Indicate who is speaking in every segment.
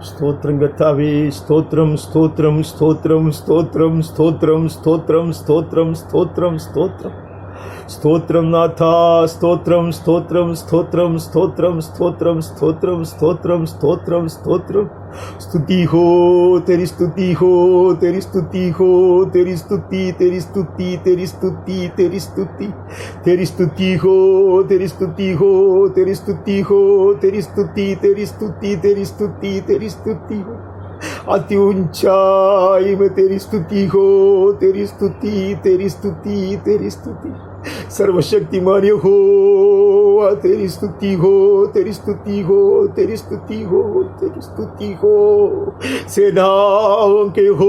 Speaker 1: സ്തോത്രം കർത്താവേ, സ്തോത്രം സ്തോത്രം സ്തോത്രം സ്തോത്രം സ്തോത്രം സ്തോത്രം സ്തോത്രം സ്തോത്രം സ്തോത്രം സ്തോത്രം നാഥ, സ്തോത്രം സ്തോത്രം സ്തോത്രം സ്തോത്രം സ്തോത്രം സ്തോത്രം സ്തോത്രം സ്തോത്രം സ്തോത്രം സ്തുതി ഹോ तेरी स्तुति हो, तेरी स्तुति हो, तेरी स्तुति, तेरी स्तुति, तेरी स्तुति, तेरी स्तुति, तेरी स्तुति हो, तेरी स्तुति हो, तेरी स्तुति हो, तेरी स्तुति, तेरी स्तुति, तेरी स्तुति, तेरी स्तुति हो। अति ऊंचाई में तेरी स्तुति हो, तेरी स्तुति, तेरी स्तुति, तेरी स्तुति। सर्वशक्तिमान हो, तेरी स्तुति हो, तेरी स्तुति हो, तेरी स्तुति हो, तेरी स्तुति हो। सेनाओं के हो,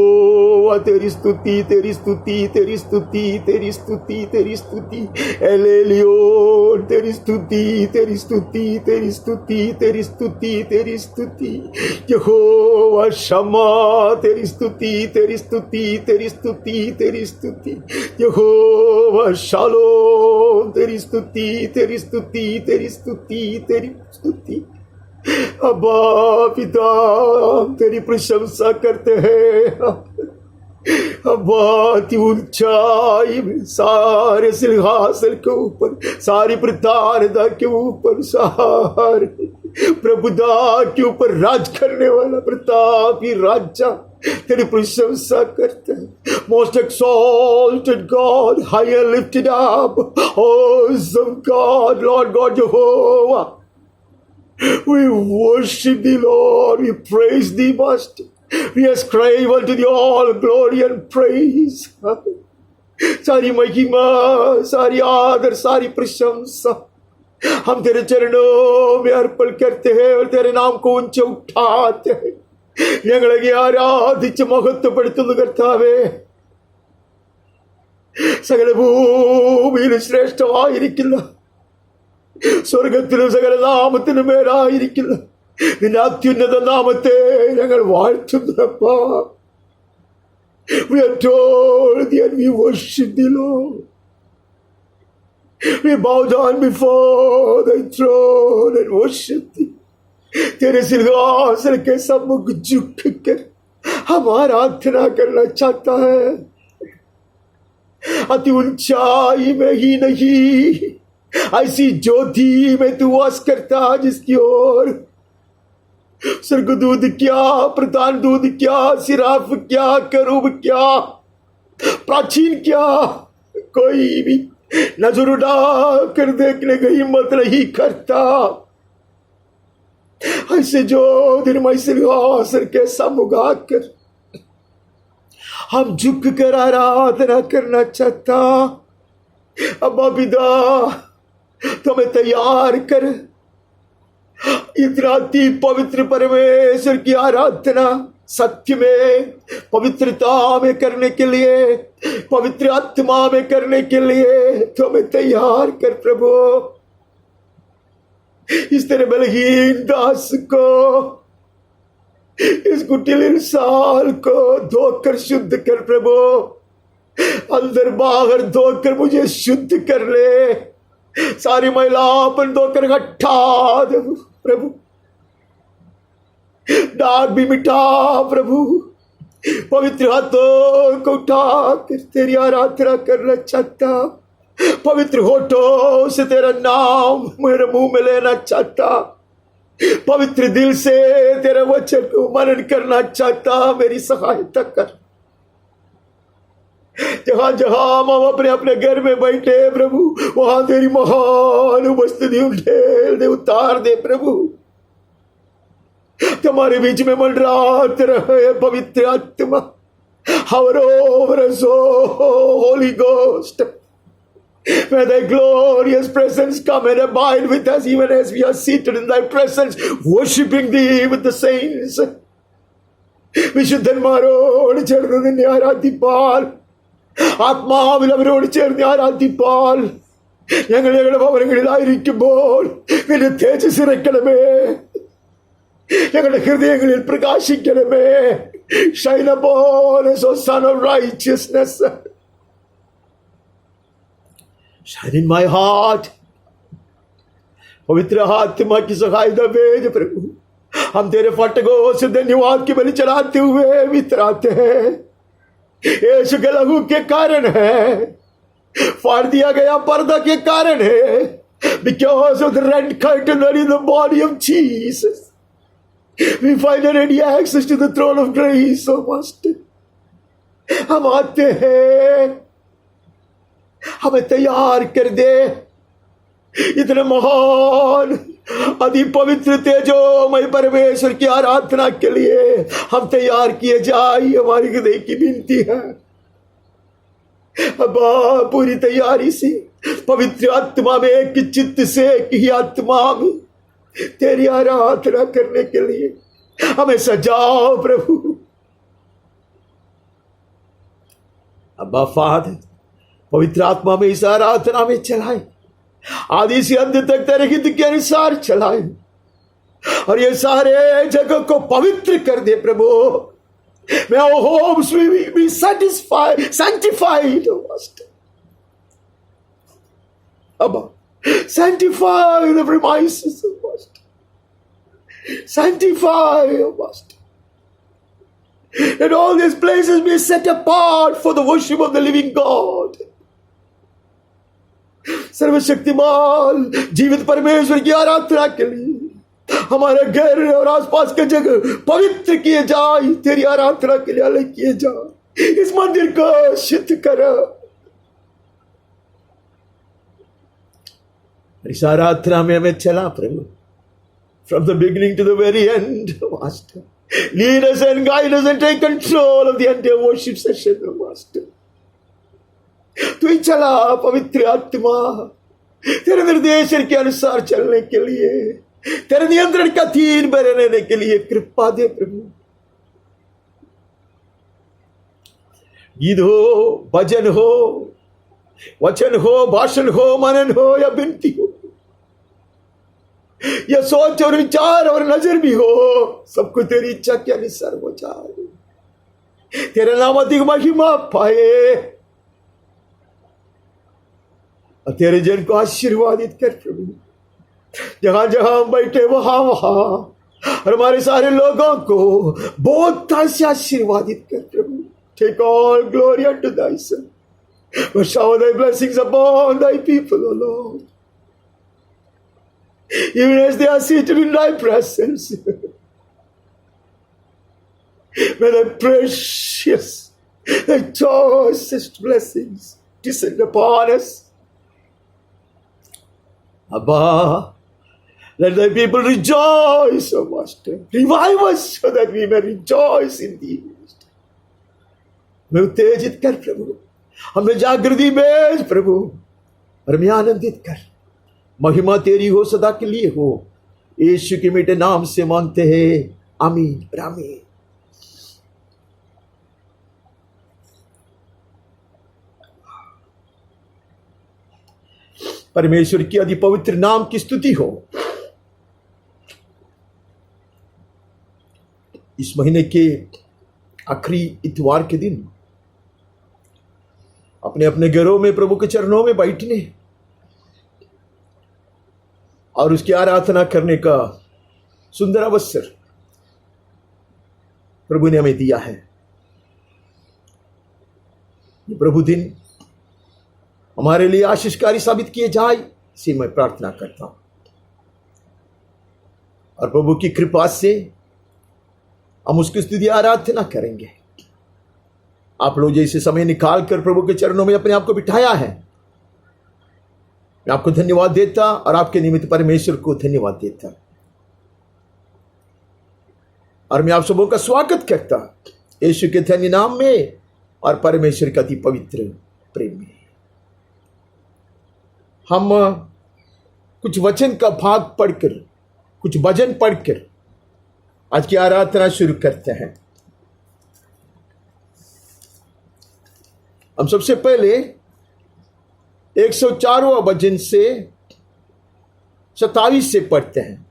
Speaker 1: तेरी स्तुति, तेरी स्तुति, तेरी स्तुति, तेरी स्तुति, तेरी स्तुति। एलेलियोन तेरी स्तुति, तेरी स्तुति, तेरी स्तुति, तेरी स्तुति, तेरी स्तुति। यहोवा शम्मा तेरी स्तुति, तेरी स्तुति, तेरी स्तुति, तेरी स्तुति। यहोवा शालोम तेरी स्तुति, तेरी स्तुति, तेरी स्तुति, तेरी स्तुति। अब्बा पिता तेरी प्रशंसा करते हैं। अब्बा अति ऊंचाई में सारे सिंहासन के ऊपर, सारी प्रधानता के ऊपर, सारे प्रभुता के ऊपर राज करने वाला प्रतापी राजा तेरी प्रशंसा करते हैं। Most exalted God, high and lifted up, awesome God, Lord God Jehovah, we worship thee, Lord, we praise thee, Master, we ascribe unto thee all glory and praise। सारी महिमा, सारी आदर, सारी प्रशंसा हम तेरे चरणों में अर्पण करते हैं और तेरे नाम को ऊंचे उठाते हैं। ഞങ്ങളെ ആരാധിച്ച് മഹത്വപ്പെടുത്തുന്നു കർത്താവേ। സകല ഭൂമിയിലും ശ്രേഷ്ഠമായിരിക്കുന്ന, സ്വർഗത്തിലും സകല നാമത്തിനും മേലായിരിക്കുന്ന നിന്റെ അത്യുന്നത നാമത്തെ ഞങ്ങൾ വാഴ്ത്തുന്നപ്പാ। We adore thee and we worship thee, Lord. We bow down before thy throne and worship thee। तेरे सिंहासन के सम्मुख झुक कर हम आराधना करना चाहता है। अति ऊंचाई में ही नहीं, ऐसी ज्योति में तू वास करता जिसकी ओर स्वर्गदूत क्या, प्रधान दूत क्या, सिराफ क्या, करूब क्या, प्राचीन क्या, कोई भी नजर उड़ा कर देखने की हिम्मत नहीं करता। ऐसे जो निर्मय सिंहासन के सम्मुख आकर हम झुक कर आराधना करना चाहता। अब्बा पिता तुम्हें तैयार कर इतना अति पवित्र परमेश्वर की आराधना सत्य में, पवित्रता में करने के लिए, पवित्र आत्मा में करने के लिए तुम्हें तैयार कर प्रभु। इस तेरे बलहीन दास को, इस कुटिल इंसान को धोकर शुद्ध कर प्रभु। अंदर बाहर धोकर मुझे शुद्ध कर ले। सारी महिलापन धोकर हटा दे प्रभु। दाग भी मिटा प्रभु। पवित्र हाथों को उठाकर तेरी आराधना करना चाहता। पवित्र होठों से तेरा नाम मेरे मुंह में लेना चाहता। पवित्र दिल से तेरे वचन को मनन करना चाहता। मेरी सहायता कर। जहां जहां हम अपने अपने घर में बैठे प्रभु, वहां तेरी महान उपस्थिति उठेल दे, उतार दे प्रभु। तुम्हारे बीच में मंडरात रहे पवित्र आत्मा। Hover over us, oh Holy Ghost. May thy glorious presence come and abide with us even as we are seated in thy presence, worshiping thee with the saints. വിശുദ്ധന്മാരോട് ചേർന്ന് നിന്നെ ആരാധിപ്പാൽ, ആത്മാവിൽ അവരോട് ചേർന്ന് ആരാധിപ്പാൽ, ഞങ്ങൾ ഞങ്ങളുടെ ഭവനങ്ങളിലായിരിക്കുമ്പോൾ നിന്റെ തേജസ് ഇറക്കണമേ, ഞങ്ങളുടെ ഹൃദയങ്ങളിൽ പ്രകാശിക്കണമേ. Shine upon us, O Son of Righteousness. Shine in my heart. पवित्र आत्मा की सहायता भेज प्रभु। हम तेरे फाटकों से धन्यवाद की बलि चढ़ाते हुए वितराते हैं। यीशु के लहू के कारण है, फाड़ दिया गया पर्दा के कारण है। Because of the red curtain in the body of Jesus, we find a ready access to the throne of grace, oh Master. हम आते हैं, हमें तैयार कर दे इतने महान अति पवित्र तेजोमय परमेश्वर की आराधना के लिए हम तैयार किए जाए, हमारी हृदय की विनती है। अब पूरी तैयारी से पवित्र आत्मा में एक चित्त से एक ही आत्मा में तेरी आराधना करने के लिए हमें सजाओ प्रभु। अब्बा फादर, पवित्र आत्मा में इस आराधना में चलाए, आदि से अंत तक तेरे हित के अनुसार चलाए, और ये सारे जगह को पवित्र कर दे प्रभु। May our homes be sanctified, oh Master. Abba, sanctify the premises, oh Master. Sanctify, oh Master. Let all these places be set apart for the worship of the living God. सर्वशक्तिमान जीवित परमेश्वर की आराधना के लिए हमारे घर और आसपास के जगह पवित्र किए जाए, तेरी आराधना के लिए अलग किए जाए। इस मंदिर को शुद्ध करो। इस आराधना में हमें चला प्रभु, from the beginning to the very end, Master. Lead us and guide us and take control of the entire worship session, Master. तू ही चला पवित्र आत्मा, तेरे निर्देश के अनुसार चलने के लिए, तेरे नियंत्रण का अधीन में रहने के लिए कृपा दे प्रभु। गीत हो, भजन हो, वचन हो, भाषण हो, मनन हो या विनती हो, या सोच और विचार और नजर भी हो, सब कुछ तेरी इच्छा के अनुसार हो जाए, तेरे नाम अधिक महिमा पाए, और तेरे जन को आशीर्वादित कर प्रभु। जहां जहां हम बैठे वहां और हमारे सारे लोगों को बहुत से आशीर्वादित कर प्रभु। Take all glory unto thyself. Shower thy blessings upon thy people, O Lord. Even as they are seated in thy presence, may thy precious, thy choicest blessings descend upon us. Abba, let thy people rejoice, O Master. Revive us so that we may rejoice in thee. हमें उत्तेजित कर प्रभु, हमें जागृति भेज प्रभु, और हमें आनंदित कर। महिमा तेरी हो, सदा के लिए हो। यीशु के मीठे नाम से मांगते हैं, आमीन आमीन। परमेश्वर की अति पवित्र नाम की स्तुति हो। इस महीने के आखिरी इतवार के दिन अपने अपने घरों में प्रभु के चरणों में बैठने और उसकी आराधना करने का सुंदर अवसर प्रभु ने हमें दिया है। ये प्रभु दिन हमारे लिए आशीषकारी साबित किए जाए, इसी मैं प्रार्थना करता हूं। और प्रभु की कृपा से हम उसकी स्तुति आराधना करेंगे। आप लोग जैसे समय निकाल कर प्रभु के चरणों में अपने आप को बिठाया है, मैं आपको धन्यवाद देता और आपके निमित्त परमेश्वर को धन्यवाद देता, और मैं आप सबों का स्वागत करता यीशु के धन्य नाम में और परमेश्वर का अति पवित्र प्रेम में। हम कुछ वचन का भाग पढ़कर, कुछ भजन पढ़कर आज की आराधना शुरू करते हैं। हम सबसे पहले 104वां भजन से 27 से पढ़ते हैं।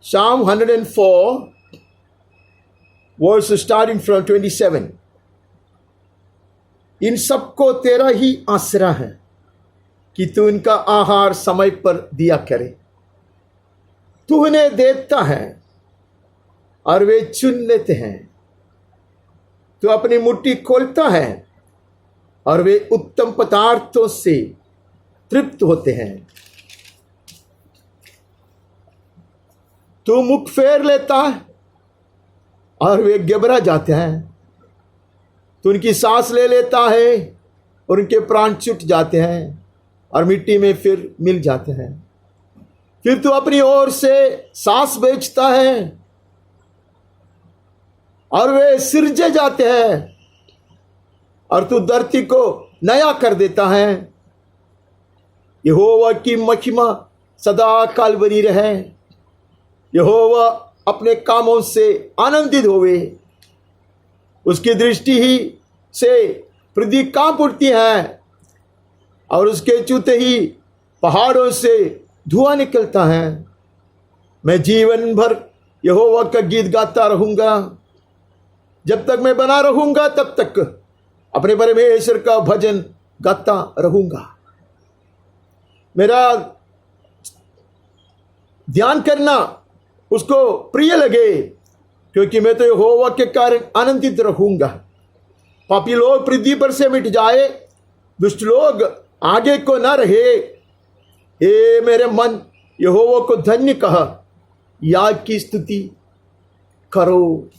Speaker 1: Psalm 104 verse starting from 27। इन सबको तेरा ही आसरा है, कि तू उनका आहार समय पर दिया करे। तू उन्हें देता है और वे चुन लेते हैं। तू अपनी मुट्ठी खोलता है और वे उत्तम पदार्थों से तृप्त होते हैं। तू मुख फेर लेता है और वे घबरा जाते हैं। तू उनकी सांस ले लेता है और उनके प्राण छूट जाते हैं और मिट्टी में फिर मिल जाते हैं। फिर तू अपनी ओर से सांस भेजता है और वे सिरजे जाते हैं और तू धरती को नया कर देता है। यहोवा की महिमा सदा काल बनी रहे। यहोवा अपने कामों से आनंदित होवे। उसकी दृष्टि ही से पृथ्वी कांप उठती है और उसके चूते ही पहाड़ों से धुआं निकलता है। मैं जीवन भर यहोवा का गीत गाता रहूंगा। जब तक मैं बना रहूंगा तब तक अपने परमेश्वर का भजन गाता रहूंगा। मेरा ध्यान करना उसको प्रिय लगे, क्योंकि मैं तो यहोवा के कारण आनंदित रहूंगा। पापी लोग पृथ्वी पर से मिट जाए, दुष्ट लोग आगे को न रहे। हे मेरे मन, यहोवा को धन्य कह, याद की स्तुति करो।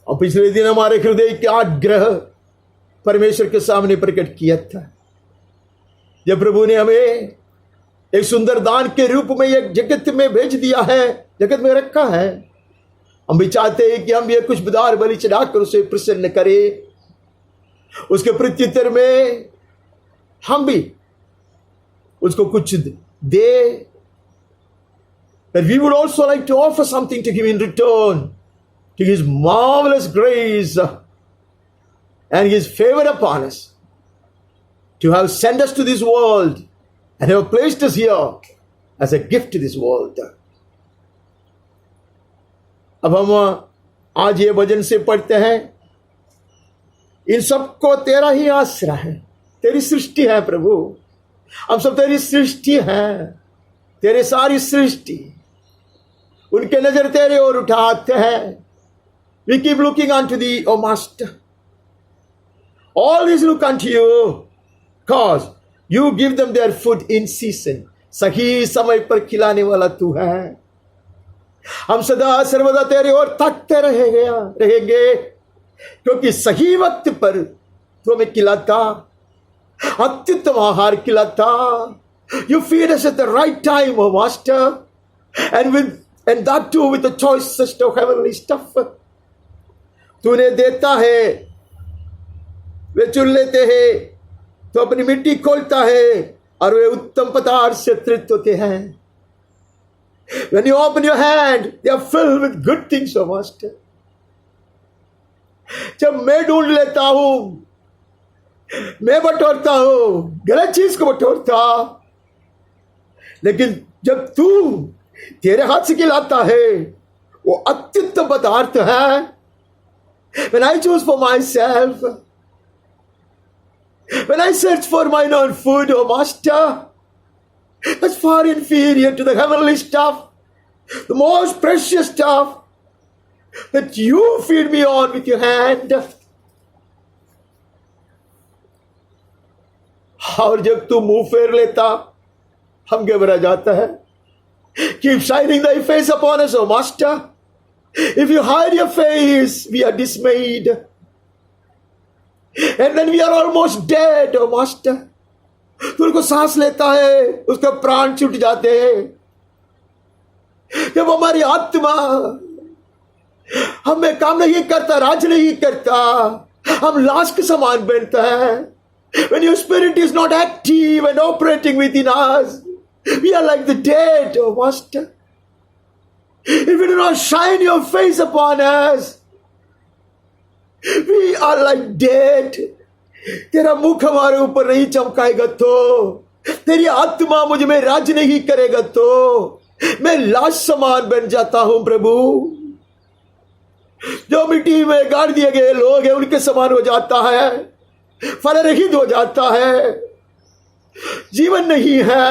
Speaker 1: और पिछले दिन हमारे हृदय के आग्रह परमेश्वर के सामने प्रकट किया था, जब प्रभु ने हमें एक सुंदर दान के रूप में एक जगत में भेज दिया है, जगत में रखा है। हम भी चाहते हैं कि हम ये कुछ उदार बलि चढ़ाकर उसे प्रसन्न करें। उसके प्रत्युत्तर में हम भी उसको कुछ दे। But we would also like to offer something to him in return, to his marvelous grace and his favor upon us, to have sent us to this world and have placed us here as a gift to this world. अब हम आज ये भजन से पढ़ते हैं, इन सबको तेरा ही आसरा है। तेरी सृष्टि है प्रभु, हम सब तेरी सृष्टि है। तेरे सारी सृष्टि उनके नजर तेरे ओर उठाते हैं। We keep looking unto thee, O Master. All these look unto you, cause you give them their food in season. सही समय पर खिलाने वाला तू है। हम सदा सर्वदा तेरे ओर ताकते रहेंगे, क्योंकि सही वक्त पर तू हमें खिलाता, अत्युत्तम आहार खिलाता। You feed us at the right time, O Master, and that too with the choicest of heavenly stuff. तूने देता है, वे चुन लेते हैं। तो अपनी मिट्टी खोलता है और वे उत्तम पदार्थ से तृप्त होते हैं। When you open your hand, they are filled with good things, O Master. जब मैं ढूंढ लेता हूं, मैं बटोरता हूं, गलत चीज को बटोरता, लेकिन जब तू तेरे हाथ से खिलाता है, वो अत्युत्तम पदार्थ है। When I choose for myself, when I search for mine own food, O Master, that's far inferior to the heavenly stuff, the most precious stuff that you feed me on with your hand. और जब तू मुंह फेर लेता, हम घबरा जाता है। Keep shining thy face upon us, O Master. If you hide your face, we are dismayed. And then we are almost dead, O Master. तू उनको सांस लेता है, उसका प्राण छूट जाते हैं। जब हमारी आत्मा हमें काम नहीं करता, राज नहीं करता, हम लाश के समान बनता है। When your spirit is not active and operating within us, we are like the dead, O Master. If you do not shine your face upon us, we are like dead. तेरा मुख हमारे ऊपर नहीं चमकाएगा तो, तेरी आत्मा मुझ में राज नहीं करेगा तो, मैं लाश समान बन जाता हूं प्रभु। जो मिट्टी में गाड़ दिए गए लोग हैं उनके समान हो जाता है, फल रहित हो जाता है, जीवन नहीं है,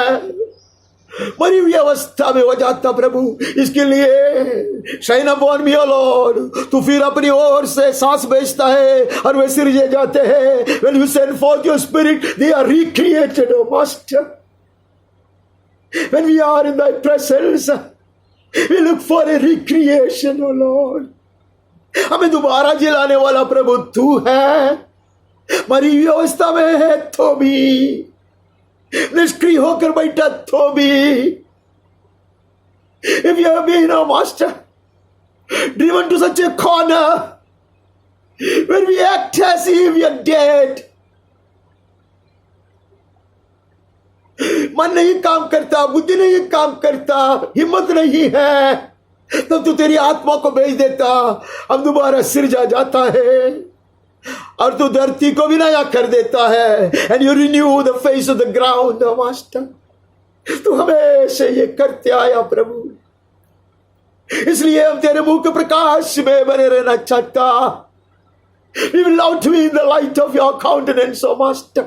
Speaker 1: मरी हुई अवस्था में हो जाता। प्रभु इसके लिए शाइन अपॉन मी ओ लॉर्ड, तू फिर अपनी ओर से सांस भेजता है और वे सिरजे जाते हैं। When you send forth your spirit, they are recreated, O Master. When we are in thy presence, we look for a recreation, O Lord. हमें दोबारा जिलाने वाला प्रभु तू है। मरी हुई अवस्था में है तो भी, निष्क्रिय होकर बैठा तो भी, if you have been, O Master, driven to such a corner when we act as if we are dead, मन नहीं काम करता, बुद्धि नहीं काम करता, हिम्मत नहीं है, तब तू तेरी आत्मा को भेज देता, अब दोबारा सिरजा जाता है और तू धरती को भी नया कर देता है। And you renew the face of the ground, master. तू हमेशा ये करते आया प्रभु, इसलिए हम तेरे मुंह के प्रकाश में बने रहना चाहता। We will love to be in the light of your countenance, O Master,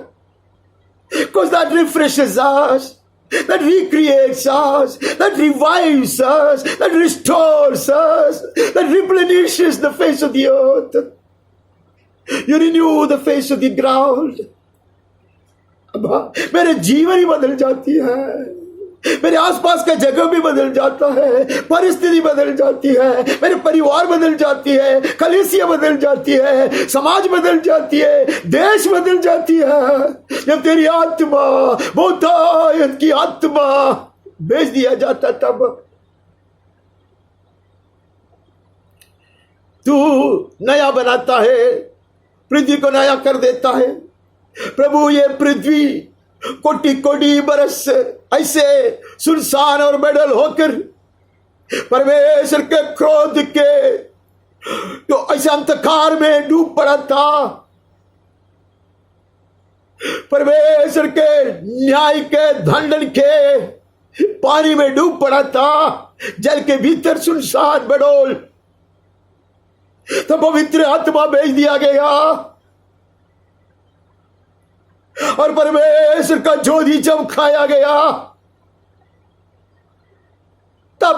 Speaker 1: because that refreshes us, that recreates us, that revives us, that restores us, that replenishes the face of the earth. You renew the face of the ground. मेरे जीवन ही बदल जाती है, मेरे आसपास का जगह भी बदल जाता है, परिस्थिति बदल जाती है, मेरे परिवार बदल जाती है, कलीसिया बदल जाती है, समाज बदल जाती है, देश बदल जाती है। जब तेरी आत्मा, बहुतायत की आत्मा भेज दिया जाता, तब तू नया बनाता है, पृथ्वी को नया कर देता है। प्रभु ये पृथ्वी कोटि कोटि बरस ऐसे सुनसान और बेडल होकर परमेश्वर के क्रोध के तो ऐसे अंधकार में डूब पड़ा था, परमेश्वर के न्याय के दंडन के पानी में डूब पड़ा था, जल के भीतर सुनसान बेडोल, तो पवित्र आत्मा भेज दिया गया और परमेश्वर का ज्योति चमकाया गया, तब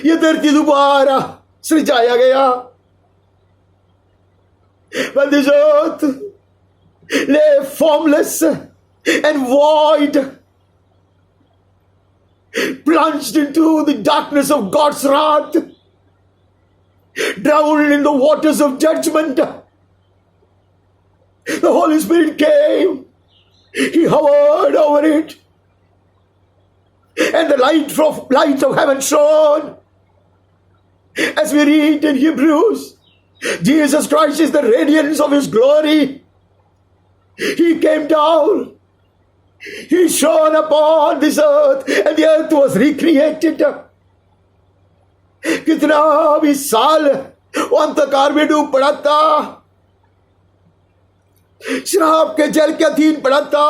Speaker 1: ये धरती दोबारा सृजाया गया। When this earth lay formless and void, plunged into the darkness of God's wrath, drowned in the waters of judgment, the Holy Spirit came, He hovered over it, and the light of heaven shone. As we read in Hebrews, Jesus Christ is the radiance of His glory. He came down, He shone upon this earth, and the earth was recreated. कितना भी साल वो अंधकार में डूब पड़ा था, श्राप के जल के अधीन पड़ा था,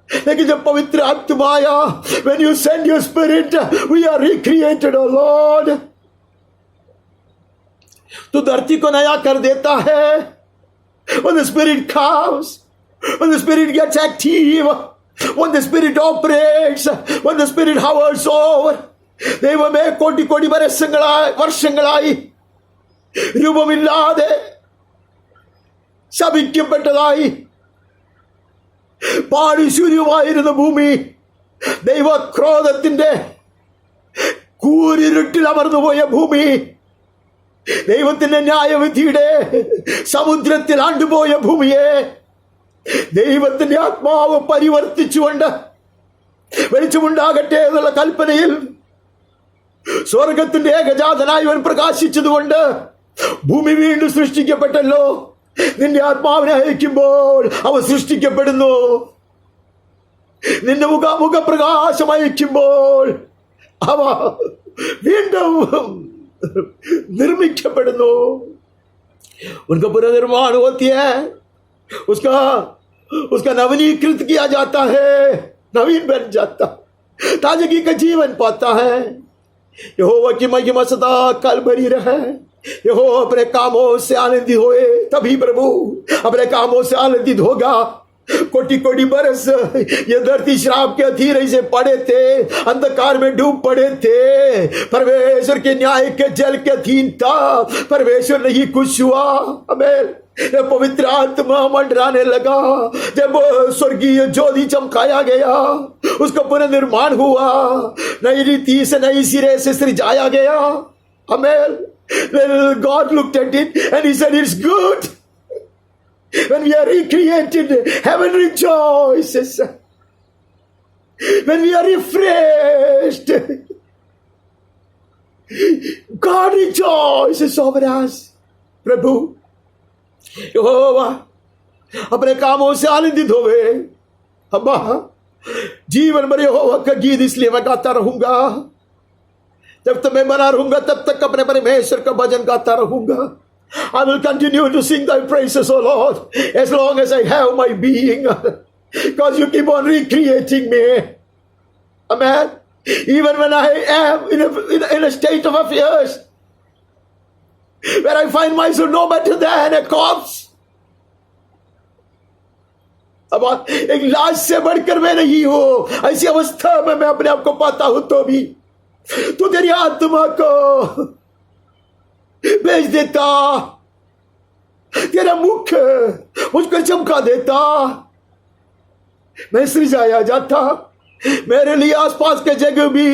Speaker 1: लेकिन जब पवित्र आत्मा आया, when you send your spirit, we are recreated, O Lord. तो धरती को नया कर देता है। When the spirit comes, when the spirit gets active, when the spirit operates, when the spirit hovers over, ദൈവമേ കോടി കോടി വർഷങ്ങളായി രൂപമില്ലാതെ ശപിക്കപ്പെട്ടതായി പാടിശൂന്യമായിരുന്ന ഭൂമി ദൈവക്രോധത്തിന്റെ കൂരിരുട്ടിൽ അമർന്നുപോയ ഭൂമി, ദൈവത്തിന്റെ ന്യായവിധിയുടെ സമുദ്രത്തിൽ ആണ്ടുപോയ ഭൂമിയെ ദൈവത്തിന്റെ ആത്മാവ് പരിവർത്തിച്ചുകൊണ്ട് വെളിച്ചമുണ്ടാകട്ടെ എന്നുള്ള കൽപ്പനയിൽ സ്വർഗത്തിന്റെ ഏകജാതനായി അവൻ പ്രകാശിച്ചതുകൊണ്ട് ഭൂമി വീണ്ടും സൃഷ്ടിക്കപ്പെട്ടല്ലോ. നിന്റെ ആത്മാവിനെ അയക്കുമ്പോൾ അവ സൃഷ്ടിക്കപ്പെടുന്നു. നിന്റെ മുഖപ്രകാശം അയക്കുമ്പോൾ അവ വീണ്ടും നിർമ്മിക്കപ്പെടുന്നു. उनका पुनर्निर्माण होती है, उसका नवीनीकृत किया जाता है, नवीन बन जाता, ताजगी का जीवन पाता है। यहोवा की महिमा सदा काल बनी रहे। यहोवा अपने कामों से आनंदित होए, तभी प्रभु अपने कामों से आनंदित होगा। कोटि कोटि बरस ये धरती श्राप के अधीन से पड़े थे, अंधकार में डूब पड़े थे, परमेश्वर के न्याय के जल के अधीन था, परमेश्वर नहीं खुश हुआ। आमीन। जब पवित्र आत्मा मंडराने लगा, जब स्वर्गीय ज्योति चमकाया गया, उसका पुनर्निर्माण हुआ, नई रीति से नई सिरे से सृजाया गया। आमीन। God looked at it and he said it's good. When we are recreated, heaven rejoices. When we are refreshed, God rejoices over us. प्रभु यहोवा अपने कामों से आनंदित होवे। अब्बा, जीवन भर यहोवा का गीत इसलिए मैं गाता रहूंगा। जब तक मैं बना रहूंगा तब तक अपने परमेश्वर का भजन गाता रहूंगा। I will continue to sing thy praises, O Lord, as long as I have my being, because you keep on recreating me. Amen. Even when I am in a state of affairs where I find myself no better than a corpse, अब एक लाश से बढ़कर मैं नहीं हूं, ऐसी अवस्था में मैं अपने आप को पाता हूं, तो भी तू तेरी आत्मा को भेज देता, तेरा मुख मुझको चमका देता, मैं सृजाया जाता, मेरे लिए आसपास के जगह भी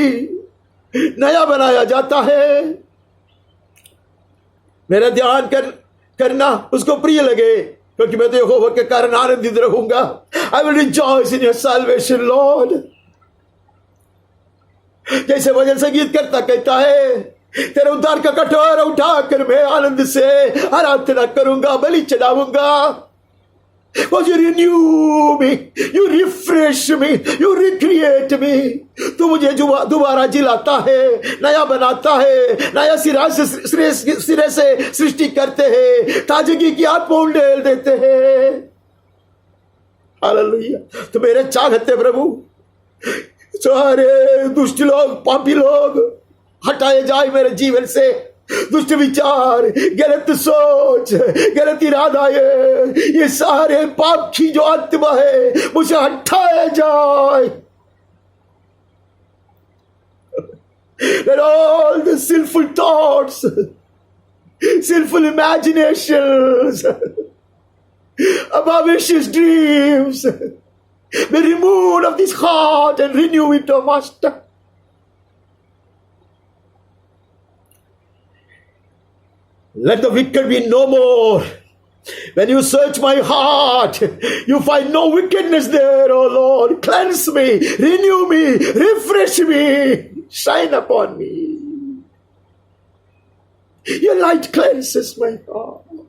Speaker 1: नया बनाया जाता है। मेरा ध्यान करना उसको प्रिय लगे, क्योंकि मैं तो यहोवा के कारण आनंदित रहूंगा। I will rejoice in your salvation, Lord. जैसे भजन संगीत करता कहता है, तेरे उद्धार का कटोरा उठाकर मैं आनंद से आराधना करूंगा, बलि चढ़ाऊंगा। Because you renew me, you refresh me, you recreate me. तू मुझे दोबारा जिलाता है, नया बनाता है, नया सिरे से सृष्टि करते हैं, ताजगी की आत्मा उंडेल देते हैं। हालेलुया। तो मेरे चाहते प्रभु, सारे दुष्ट लोग, पापी लोग हटाए जाए मेरे जीवन से। दुष्ट विचार, गलत सोच, गलत इरादा, ये सारे पाप की जो आत्मा है मुझे हटाया जाए। That all the sinful thoughts, sinful imaginations, ambitious dreams be removed of this heart and renew it, O Master. Let the wicked be no more. When you search my heart, you find no wickedness there, O Lord. Cleanse me, renew me, refresh me, shine upon me. Your light cleanses my heart.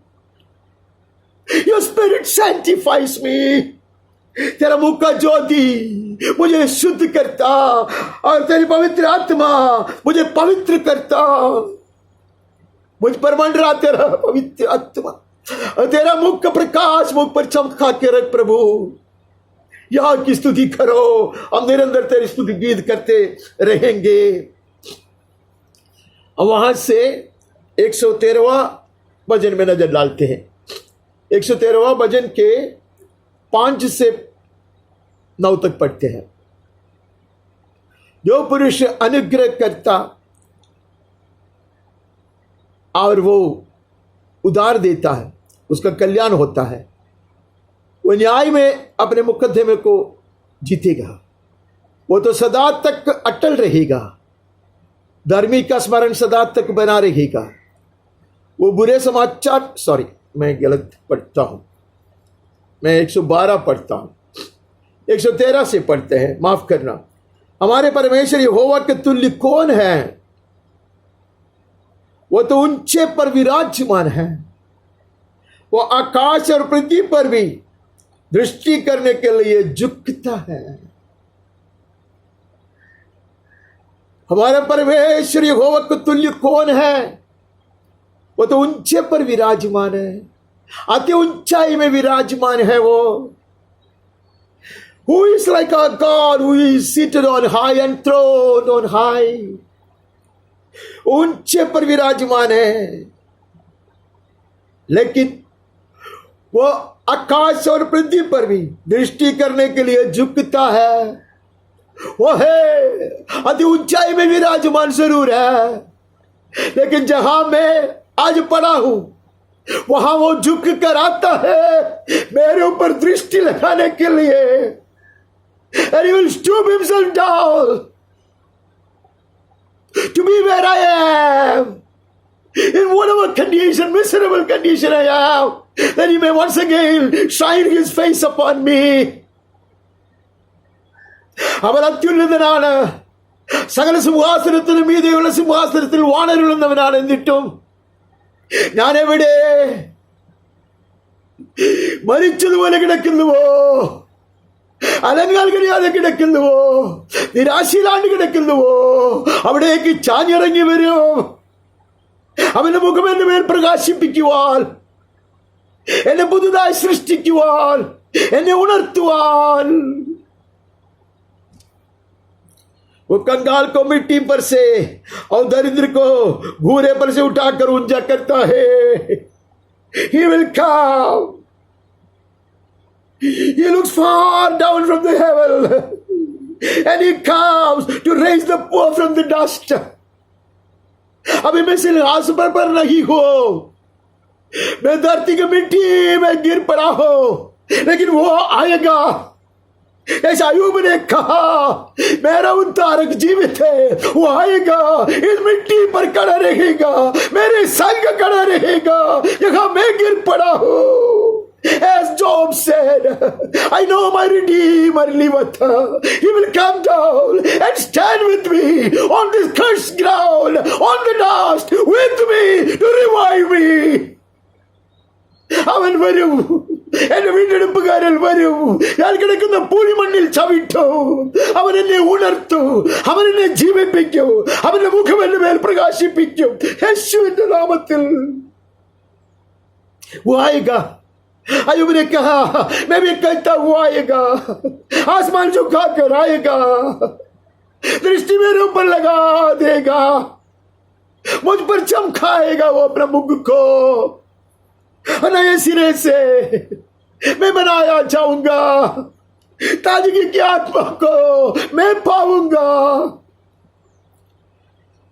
Speaker 1: Your spirit sanctifies me. तेरा मुख का ज्योति मुझे शुद्ध करता और तेरी पवित्र आत्मा मुझे पवित्र करता। मुझ पर मंडरा तेरा पवित्र आत्मा और तेरा मुख का प्रकाश मुख पर चमका के रख प्रभु। यहाँ की स्तुति करो, हम निरंतर तेरी स्तुति गीत करते रहेंगे। और वहां से 113वां भजन में नजर डालते हैं। 113वां भजन के 5 से 9 तक पढ़ते हैं। जो पुरुष अनुग्रह करता और वो उधार देता है, उसका कल्याण होता है। वो न्याय में अपने मुकद्दमे को जीतेगा, वो तो सदा तक अटल रहेगा। धर्मी का स्मरण सदा तक बना रहेगा। वो बुरे समाचार, मैं गलत पढ़ता हूं, मैं 112 पढ़ता हूं, 113 से पढ़ते हैं, माफ करना। हमारे परमेश्वर यहोवा के तुल्य कौन है? वो तो ऊंचे पर विराजमान है, वो आकाश और पृथ्वी पर भी दृष्टि करने के लिए झुकता है। हमारा परमेश्वर यहोवा के तुल्य कौन है? वो तो ऊंचे पर विराजमान है, अति ऊंचाई में विराजमान है वो। Who is like our God who is seated on high and throned on high? ऊंचे पर विराजमान है, लेकिन वो आकाश और पृथ्वी पर भी दृष्टि करने के लिए झुकता है। वो है अति ऊंचाई में विराजमान जरूर है, लेकिन जहां मैं आज पड़ा हूं वहां वो झुक कर आता है मेरे ऊपर दृष्टि लगाने के लिए। And he will stoop himself down to be where I am, in whatever condition, miserable condition I am, that he may once again shine his face upon me. അവൻ അത്യുന്നതനാണ്, സകല സിംഹാസനത്തിനും മീതെയുള്ള സിംഹാസനത്തിൽ വാണരുളുന്നവനാണ്. എന്നിട്ടും ഞാൻ എവിടെ? മരിച്ചതുപോലെ കിടക്കുന്നുവോ? അലങ്കാൽ കഴിയാതെ കിടക്കുന്നുവോ? നിരാശയിലാണ്ട് കിടക്കുന്നുവോ? അവിടേക്ക് ചാഞ്ഞിറങ്ങി വരും. അവന്റെ മുഖം എന്റെ മേൽ പ്രകാശിപ്പിക്കുവാൻ, എന്നെ പുതുതായി സൃഷ്ടിക്കുവാൻ, എന്നെ ഉണർത്തുവാൻ. वो कंगाल को मिट्टी पर से और दरिद्र को घूरे पर से उठाकर ऊंचा करता है. He will come. He looks far down from the heaven and he comes to raise the poor from the dust. अभी मैं सिंहासन पर नहीं हो, मैं धरती की मिट्टी में गिर पड़ा हो, लेकिन वो आएगा. ऐसा अय्यूब ने कहा, मेरा उद्धारक जीवित है, वो आएगा, इस मिट्टी पर खड़ा रहेगा, मेरे संग खड़ा रहेगा जहां मैं गिर पड़ा हूं. As Job said, I know my Redeemer liveth. He will come down and stand with me on this cursed ground, on the dust, with me to revive me. അവൻ വരും, എന്റെ വീണ്ടെടുപ്പുകാരൻ വരും. ഞാൻ കിടക്കുന്ന പൂഴിമണ്ണിൽ ചവിട്ടു, അവൻ എന്നെ ഉണർത്തു, അവൻ എന്നെ ജീവിപ്പിക്കും, അവന്റെ മുഖം എന്റെ മേൽ പ്രകാശിപ്പിക്കും. യേശുവിന്റെ നാമത്തിൽ आएगा. अय्यूब ने कहा, मैं भी कहता हूं आएगा, आसमान झुका कर आएगा, दृष्टि मेरे ऊपर लगा देगा, मुझ पर चमकाएगा वो अपना मुख को. नए सिरे से मैं बनाया जाऊंगा, ताजगी की आत्मा को मैं पाऊंगा.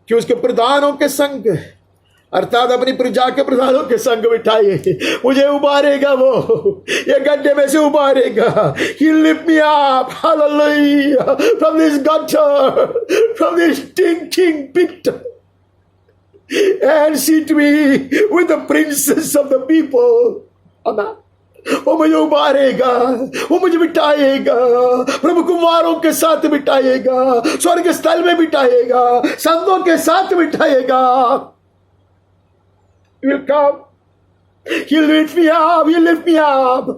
Speaker 1: कि उसके प्रधानों के संग, अर्थात अपनी प्रजा के प्रधानों के संग बिठाए, मुझे उबारेगा. वो ये गड्ढे में से उबारेगा. He'll lift me up, hallelujah, from this gutter, from this stinking pit, and seat me with the princes of the people. Amen. वो मुझे उबारेगा, वो मुझे बिठाएगा, प्रभु कुमारों के साथ बिठाएगा, स्वर्ग स्थल में बिठाएगा, संतों के साथ बिठाएगा. He'll come, he'll lift me up, he'll lift me up,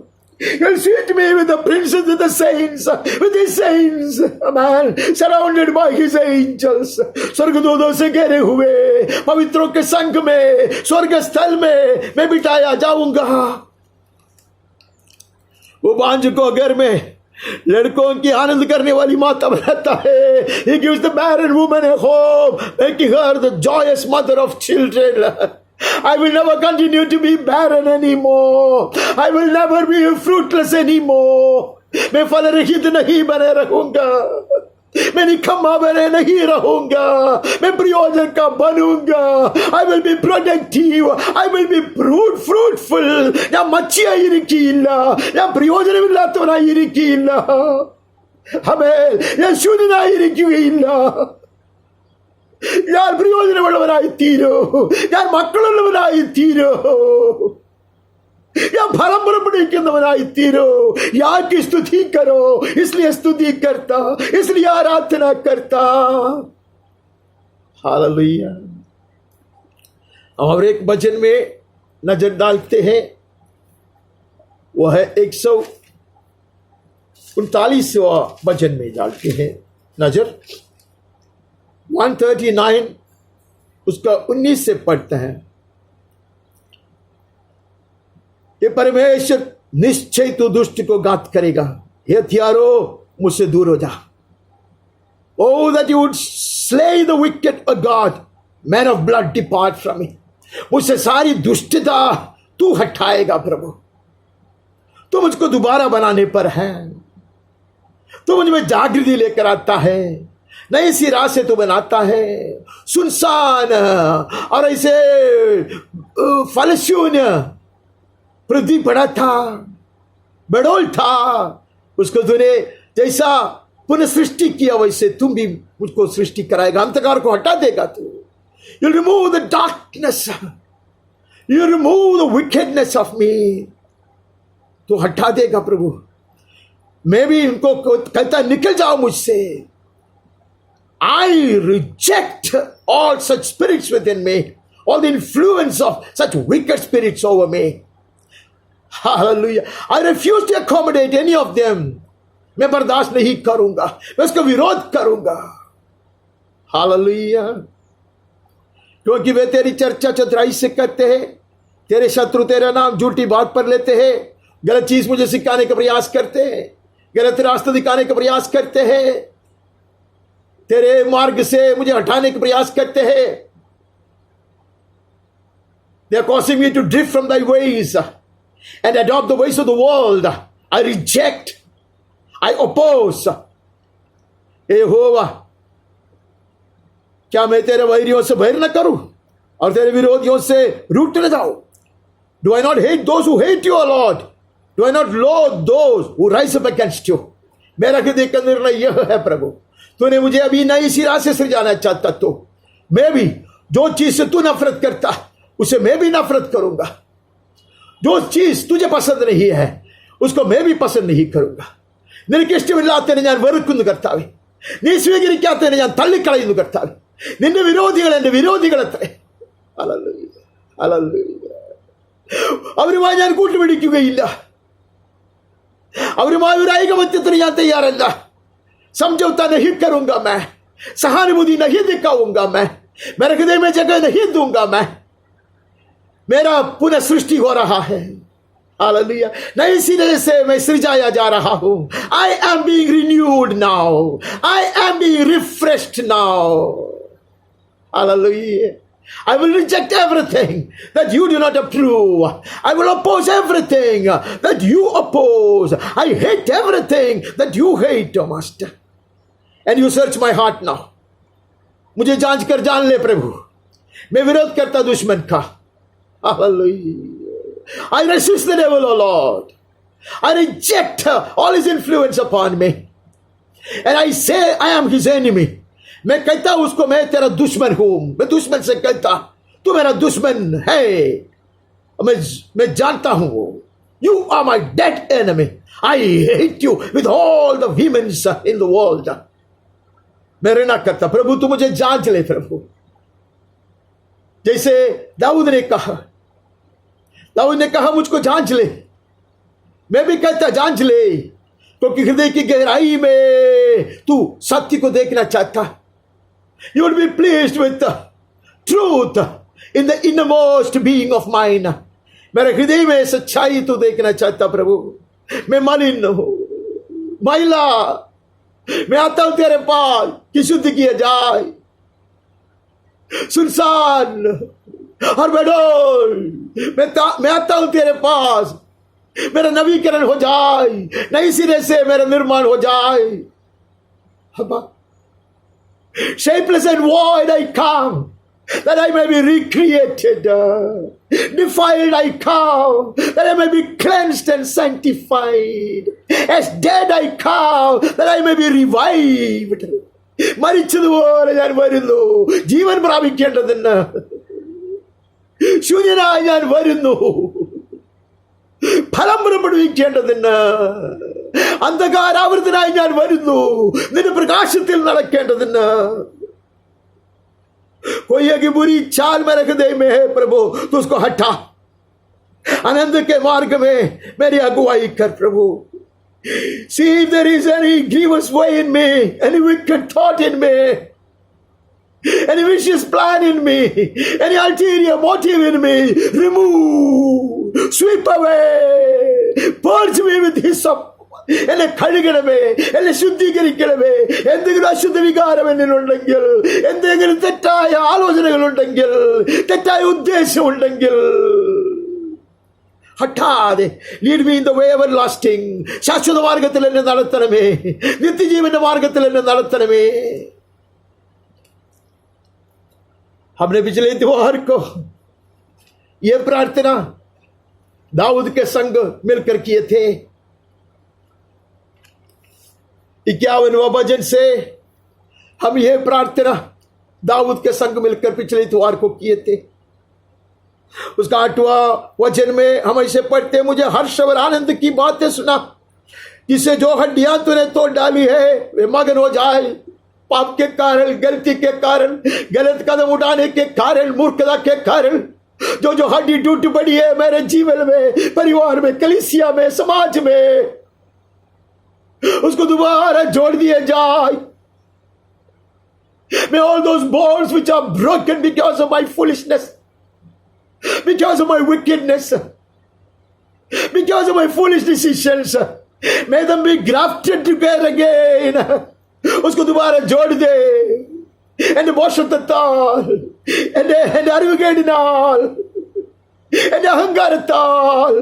Speaker 1: he'll seat me with the princes, with the saints, with his saints, amen, surrounded by his angels. स्वर्गदूतों से घेरे हुए पवित्रों के संग में, स्वर्ग स्थल में मैं बिठाया जाऊंगा. वो बांझ को घर में लड़कों की आनंद करने वाली माता बनाता है. He gives the barren woman a hope, making her the joyous mother of children. I will never continue to be barren anymore. I will never be fruitless anymore. मैं फल रहित नहीं बने रहूंगा, मैं निकम्मा बने नहीं रहूंगा, मैं प्रयोजन का बनूंगा. I will be productive, I will be fruitful. ഞാൻ മച്ചിയായിരിക്കില്ല, ഞാൻ പ്രയോജനമില്ലാത്തവനായിരിക്കില്ല, ആമേൻ, ഞാൻ ശൂന്യനായിരിക്കുകയില്ല. ഞാൻ പ്രയോജനമുള്ളവനായി തീരൂ, ഞാൻ മക്കളുള്ളവനായി തീരൂ, या फलम पुरपड़िക്കുന്നവനായി തീരൂ. याद की स्तुति करो, इसलिए स्तुति करता, इसलिए आराधना करता. हालेलुया. और एक भजन में नजर डालते हैं, वह है 139वां भजन में डालते हैं नजर. 139 उसका 19 से पढ़ते हैं. ये परमेश्वर निश्चय तू दुष्ट को घात करेगा, हे हथियारो मुझसे दूर हो जा. Oh that you would slay the wicked, O God, man of blood depart from me, मुझसे सारी दुष्टता तू हटाएगा प्रभु। तू मुझको दोबारा बनाने पर है, तू मुझ में जागृति लेकर आता है, नई सी राह से तू बनाता है। सुनसान और ऐसे फलशून्य पृथ्वी पड़ा था, बड़ोल था, उसको तूने जैसा पुनः सृष्टि किया वैसे तुम भी मुझको सृष्टि कराएगा, अंधकार को हटा देगा तू। You remove the darkness, you remove the wickedness of me, तो हटा देगा प्रभु। मैं भी इनको कहता निकल जाओ मुझसे। I reject all such spirits within me, all the influence of such wicked spirits over me. Hallelujah. I refuse to accommodate any of them. मैं बर्दाश्त नहीं करूंगा, मैं उसका विरोध करूंगा। हालेलुया। क्योंकि वे तेरी चर्चा चतुराई से करते हैं, तेरे शत्रु तेरा नाम झूठी बात पर लेते हैं, गलत चीज मुझे सिखाने का प्रयास करते हैं, गलत रास्ता दिखाने का प्रयास करते हैं, तेरे मार्ग से मुझे हटाने का प्रयास करते हैं। They are causing me to drift from thy ways and adopt the ways of the world. I reject, I oppose. यहोवा, क्या मैं तेरे वैरियों से बैर न करूं और तेरे विरोधियों से रूठ न जाऊं? Do I not hate those who hate you, O Lord? Do I not loathe those who rise up against you? मेरा हृदय का निर्णय यह है प्रभु, तूने मुझे अभी नई सी राह से सृजाना चाहता तो मैं भी जो चीज से तू नफरत करता उसे मैं भी नफरत करूंगा। जो चीज तुझे पसंद नहीं है उसको मैं भी पसंद नहीं करूंगा। നിനക്ക് ഇഷ്ടമില്ലാത്തതിനെ ഞാൻ വെറുക്കുന്നു കർത്താവേ, നീ സ്വീകരിക്കാത്തതിനെ ഞാൻ തള്ളിക്കളയുന്നു കർത്താവേ। നിന്റെ വിരോധികൾ എന്റെ വിരോധികളത്രേ. Hallelujah, hallelujah. അവരുമായി ഞാൻ കൂട്ടുപിടിക്കുകയില്ല, അവരുമായി ഒരു ഐകമത്യത്തിന് ഞാൻ തയ്യാറല്ല। समझौता नहीं करूंगा मैं, सहानुभूति नहीं दिखाऊंगा मैं, मेरे हृदय में जगह नहीं दूंगा मैं। मेरा पुनः सृष्टि हो रहा है। हालेलुया। नई सिरे से मैं सृजाया जा रहा हूं। I am being renewed now, I am being refreshed now. Hallelujah. I will reject everything that you do not approve. I will oppose everything that you oppose. I hate everything that you hate, O Master. And you search my heart now. मुझे जांच कर जान ले प्रभु, मैं विरोध करता दुश्मन का। Hallelujah. I resist the devil, O Lord. I reject all his influence upon me. And I say I am his enemy. मैं कहता हूं उसको मैं तेरा दुश्मन हूं। मैं दुश्मन से कहता तू मेरा दुश्मन है। मैं जानता हूं you are my dead enemy. I hate you with all the vehemence in the world. मैं ऋणा करता प्रभु, तू मुझे जांच ले प्रभु। जैसे दाऊद ने कहा मुझको जांच ले, मैं भी कहता जांच ले, क्योंकि हृदय की गहराई में तू सत्य को देखना चाहता। You will be pleased with the truth in the innermost being of mine. मेरे हृदय में सच्चाई तू देखना चाहता प्रभु। मैं मलिन हूं, महिला, मैं आता हूं तेरे पास कि शुद्ध किया जाए। सुनसान और बेडोल, मैं आता हूं तेरे पास, मेरा नवीकरण हो जाए, नई सिरे से मेरा निर्माण हो जाए। Shapeless and void I come, that I may be recreated. Defiled I come, that I may be cleansed and sanctified. As dead I come, that I may be revived. മരിച്ചതുപോലെ ഞാൻ വരുന്നു, ജീവൻ പ്രാപിക്കേണ്ടതിന് ശൂന്യനായി ഞാൻ വരുന്നു, ഫലം പുറപ്പെടുവിക്കേണ്ടതിന് അന്ധകാരാവൃതനായി ഞാൻ വരുന്നു, നിന്റെ പ്രകാശത്തിൽ നടക്കേണ്ടതിന്। कोई की बुरी चाल मेरे हृदय में है प्रभु, तो उसको हटा। आनंद के मार्ग में मेरी अगुवाई कर प्रभु। See if there is any grievous way in me, any wicked thought in me, any vicious plan in me, any ulterior motive in me. Remove, sweep away, purge me with hyssop, എന്നെ കഴുകണമേ, എന്നെ ശുദ്ധീകരിക്കണമേ. എന്തെങ്കിലും അശുദ്ധ വികാരം എന്നിലുണ്ടെങ്കിൽ, എന്തെങ്കിലും തെറ്റായ ആലോചനകളുണ്ടെങ്കിൽ, തെറ്റായ ഉദ്ദേശമുണ്ടെങ്കിൽ ഹട്ടാതെ lead me in the way everlasting, ശാശ്വത മാർഗത്തിൽ എന്നെ നടത്തണമേ, നിത്യജീവന്റെ മാർഗത്തിൽ എന്നെ നടത്തണമേ. हमने पिछले त्योहार को यह प्रार्थना दाऊद के संग मिलकर किए थे. 51वां भजन से हम यह प्रार्थना दाऊद के संग मिलकर पिछले त्योहार को किए थे. उसका 8वां वचन में हम इसे पढ़ते, मुझे हर्ष और आनंद की बातें सुना, जिससे जो हड्डियां तूने तोड़ डाली है वे मगन हो जाए. पाप के कारण, गलती के कारण, गलत कदम उठाने के कारण, मूर्खता के कारण जो जो हड्डी टूट पड़ी है मेरे जीवन में, परिवार में, कलीसिया में, समाज में, उसको दोबारा जोड़ दिया जाए. May all those bones which are broken because of my foolishness, because of my wickedness, because of my foolish decisions, may them be grafted together again. उसको दोबारा जोड़ दे. എന്റെ മോശത്താൽ, എന്റെ അറിവുകേടിനാൽ, എന്റെ അഹങ്കാരത്താൽ,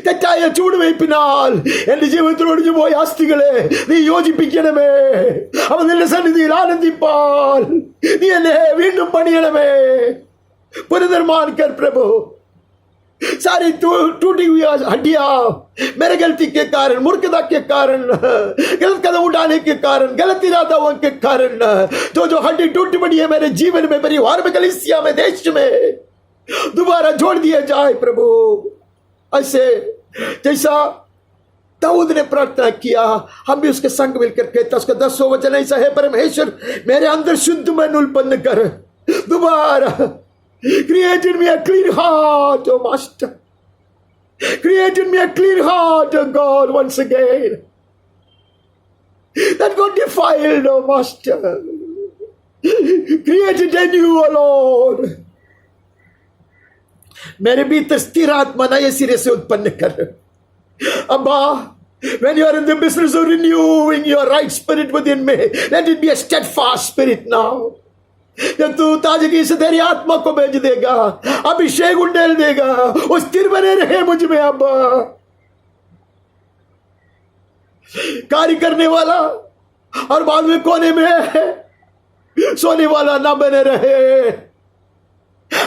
Speaker 1: തെറ്റായ ചൂടുവയ്പിനാൽ എന്റെ ജീവിതത്തിൽ ഒഴിഞ്ഞു പോയ ആസ്തികളെ നീ യോജിപ്പിക്കണമേ. അവൻ നിന്റെ സന്നിധിയിൽ ആനന്ദിപ്പാൽ നീ എന്നെ വീണ്ടും പണിയണമേ. പുനർനിർമാण कर प्रभु. सारी टूटी हुई हड्डियां मेरे गलती के कारण, मूर्खता के कारण, गलत कदम उठाने के कारण, गलत इरादाओं के कारण जो हड्डी टूटी पड़ी है मेरे जीवन में, परिवार में, कलीसिया में, देश में, दोबारा जोड़ दिया जाए प्रभु. ऐसे जैसा दाऊद ने प्रार्थना किया, हम भी उसके संग मिलकर कहता. उसका 10वां वचन ऐसा है, परमेश्वर मेरे अंदर शुद्ध मन उत्पन्न कर, दोबारा create in me a clean heart, oh Master. Create in me a clean heart, oh God, once again. That got defiled, oh Master. Create it anew, oh Lord. मेरे भीतर स्थिर आत्मा नए सिरे से उत्पन्न कर. अब्बा, when you are in the business of renewing your right spirit within me, let it be a steadfast spirit now. जब तू ताजगी से तेरी आत्मा को भेज देगा, अभिषेक उंडेल देगा, वो स्थिर बने रहे मुझ में. अब्बा, कार्य करने वाला और बाद में कोने में सोने वाला ना बने रहे.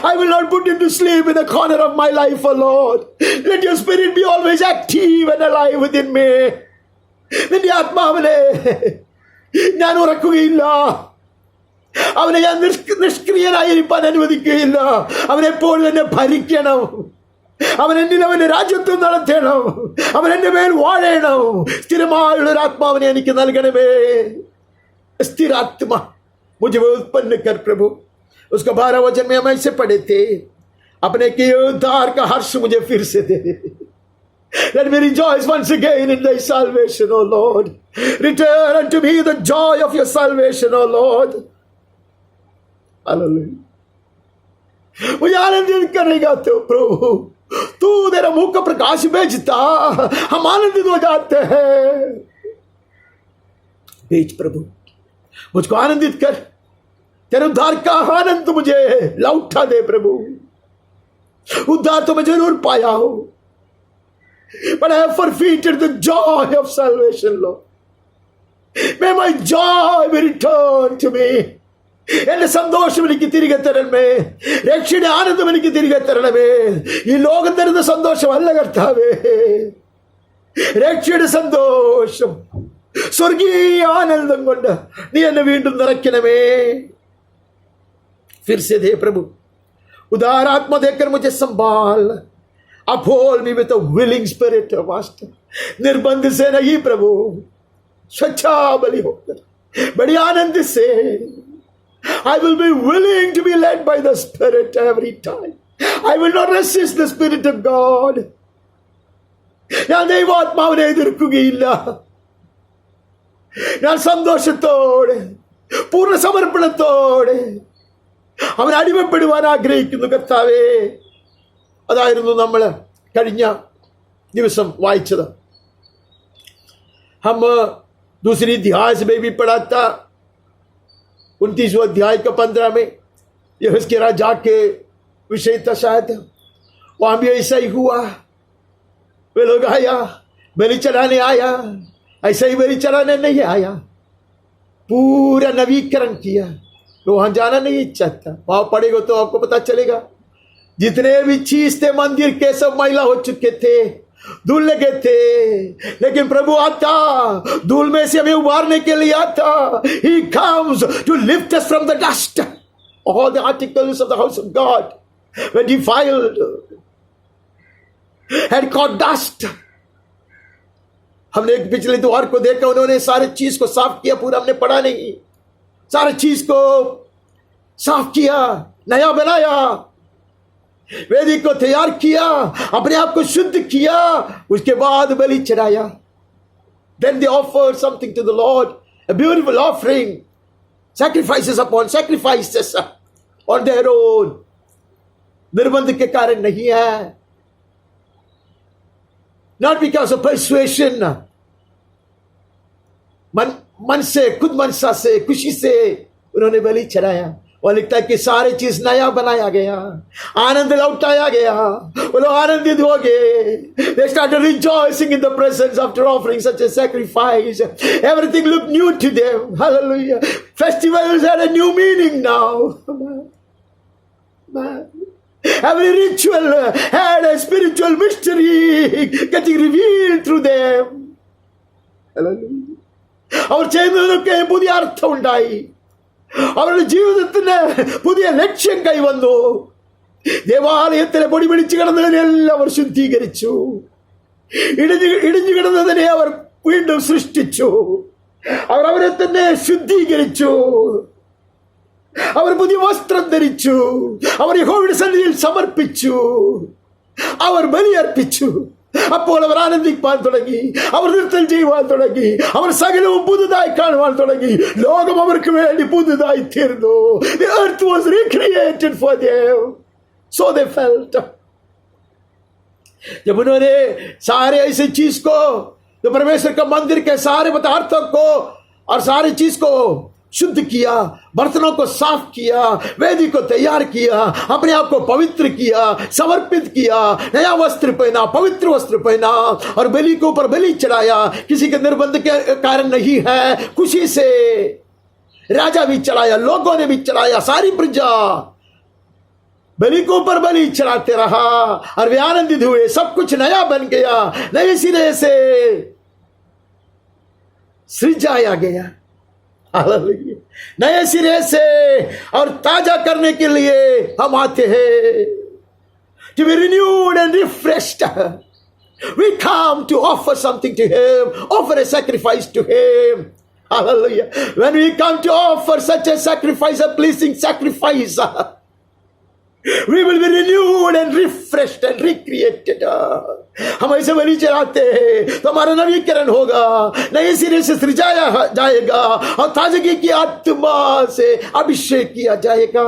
Speaker 1: I will not put him to sleep in the corner of my life, oh Lord. Let your spirit be always active and alive within me. നിന്റെ ആത്മാവിനെ ഞാൻ ഉറക്കുകയില്ല, അവനെ ഞാൻ നിഷ്ക്രിയനായിരിക്കാൻ അനുവദിക്കുകയില്ല. അവനെപ്പോഴും എന്നെ ഭരിക്കണം. അവൻ എന്നിൽ അവന്റെ രാജ്യത്വം നടത്തണം. അവൻ എന്റെ മേൽ വാഴണം. സ്ഥിരമായുള്ള ഒരു ആത്മാവിനെ എനിക്ക് നൽകണമേ. സ്ഥിരാത്मा मुझे उत्पन्न कर प्रभु. उसका 12 वचन में हम ऐसे पढ़े थे, अपने किए उद्धार का हर्ष मुझे फिर से दे. Let me rejoice once again in thy salvation, O Lord. Return unto me the joy of your salvation, O Lord. Hallelujah. मुझे आनंदित करेगा तो प्रभु. तू तेरा मुख का प्रकाश भेजता, हम आनंदित हो जाते हैं. भेज प्रभु, मुझको आनंदित कर. तेरे उद्धार का आनंद मुझे लौटा दे प्रभु. उद्धार तो मैं जरूर पाया हूं, but I have forfeited the joy of salvation, Lord. May my joy be returned to me. എന്റെ സന്തോഷം എനിക്ക് തിരികെ തരണമേ. രക്ഷയുടെ ആനന്ദം എനിക്ക് തിരികെ തരണമേ. ഈ ലോകം തരുന്ന സന്തോഷമല്ല കർത്താവേ, രക്ഷയുടെ സന്തോഷം, സ്വർഗീയ ആനന്ദം കൊണ്ട് നീ എന്നെ വീണ്ടും നിറയ്ക്കണമേ. फिर से दे प्रभु. उदार आत्मा देकर मुझे संभाल. Uphold me with a willing spirit, Master. निर्बंध से नहीं प्रभु, सच्चा बलि होकर बड़ी आनंद से. I will be willing to be led by the Spirit every time. I will not resist the Spirit of God. ഞാൻ ദൈവാത്മാവിനെ എതിർക്കുകയില്ല. ഞാൻ സന്തോഷത്തോടെ, പൂർണ്ണ സമർപ്പണത്തോടെ അവൻ അടിമപ്പെടുവാൻ ആഗ്രഹിക്കുന്നു കർത്താവേ. അതായിരുന്നു നമ്മൾ കഴിഞ്ഞ ദിവസം വായിച്ചത്. हम दूसरी अध्याय में भी पढ़ा था, 29वां अध्याय का 15 में यहोशू राजा के विषय था शायद, वहां भी ऐसा ही हुआ। वे लोग आया, बलि चढ़ाने आया, ऐसा ही बलि चढ़ाने नहीं आया, पूरा नवीकरण किया। तो वहां जाना नहीं चाहता, वहां पड़ेगा तो आपको पता चलेगा। जितने भी चीज थे मंदिर के सब मैला हो चुके थे, धूल लगे थे, लेकिन प्रभु आता, धूल में से हमें उबारने के लिए आता। He comes to lift us from the dust. All the articles of the house of God were defiled, had caught dust. हमने एक पिछले द्वार को देखा, उन्होंने सारे चीज को साफ किया, पूरा हमने पढ़ा नहीं, सारे चीज को साफ किया, नया बनाया, वेदी को तैयार किया, अपने आप को शुद्ध किया, उसके बाद बलि चढ़ाया। Then they offered something to the Lord, a beautiful offering, sacrifices upon sacrifices on their own. निर्बंध के कारण नहीं है, not because of persuasion, मन से, खुद मनसा से, खुशी से उन्होंने बलि चढ़ाया। और लिखता है कि सारे चीज नया बनाया गया, आनंद लौटाया गया, वो लोग आनंदित हो गए। They started rejoicing in the presence after offering such a sacrifice. Everything looked new to them. Hallelujah. Festivals had a new meaning now. Every ritual had a spiritual mystery getting revealed through them. Hallelujah. അവർ ചെയ്യുന്നതിനൊക്കെ പുതിയ അർത്ഥം ഉണ്ടായി, അവരുടെ ജീവിതത്തിന് പുതിയ ലക്ഷ്യം കൈവന്നു. ദേവാലയത്തിലെ പൊടി പിടിച്ചു കിടന്നതിനെല്ലാം അവർ ശുദ്ധീകരിച്ചു, ഇടിഞ്ഞു കിടന്നതിനെ അവർ വീണ്ടും സൃഷ്ടിച്ചു, അവർ അവരെ തന്നെ ശുദ്ധീകരിച്ചു, അവർ പുതിയ വസ്ത്രം ധരിച്ചു, അവർ യഹോവയുടെ സന്നിധിയിൽ സമർപ്പിച്ചു, അവർ ബലിയർപ്പിച്ചു. അപ്പോൾ അവർ ആനന്ദിപ്പാൻ തുടങ്ങി, അവർ നൃത്തം ചെയ്യുവാൻ തുടങ്ങി, അവർ സകലവും പുതുതായി കാണുവാൻ തുടങ്ങി. ലോകം അവർക്ക് വേണ്ടി പുതുതായി തീർന്നു. The earth was recreated for them. So they felt. जब उन्होंने सारे ऐसे चीज को, तो परमेश्वर का मंदिर के सारे पदार्थों को और सारी चीज को शुद्ध किया, बर्तनों को साफ किया, वेदी को तैयार किया, अपने आप को पवित्र किया, समर्पित किया, नया वस्त्र पहना, पवित्र वस्त्र पहना और बलि के ऊपर बलि चढ़ाया। किसी के निर्बंध के कारण नहीं है, खुशी से राजा भी चढ़ाया, लोगों ने भी चढ़ाया, सारी प्रजा बलि के ऊपर बलि चढ़ाते रहा और वे आनंदित हुए। सब कुछ नया बन गया, नए सिरे से सृजाया गया। नए सिरे से और ताजा करने के लिए हम आते हैं। To be renewed and refreshed, we come to offer something to Him, offer a sacrifice to Him. Hallelujah. When we come to offer such a sacrifice, a pleasing sacrifice, we will be renewed and refreshed and recreated. हम ऐसे बलि चढ़ाते हैं तो हमारा नवीकरण होगा, नए सिरे से सृजाया जाएगा और ताजगी की आत्मा से अभिषेक किया जाएगा।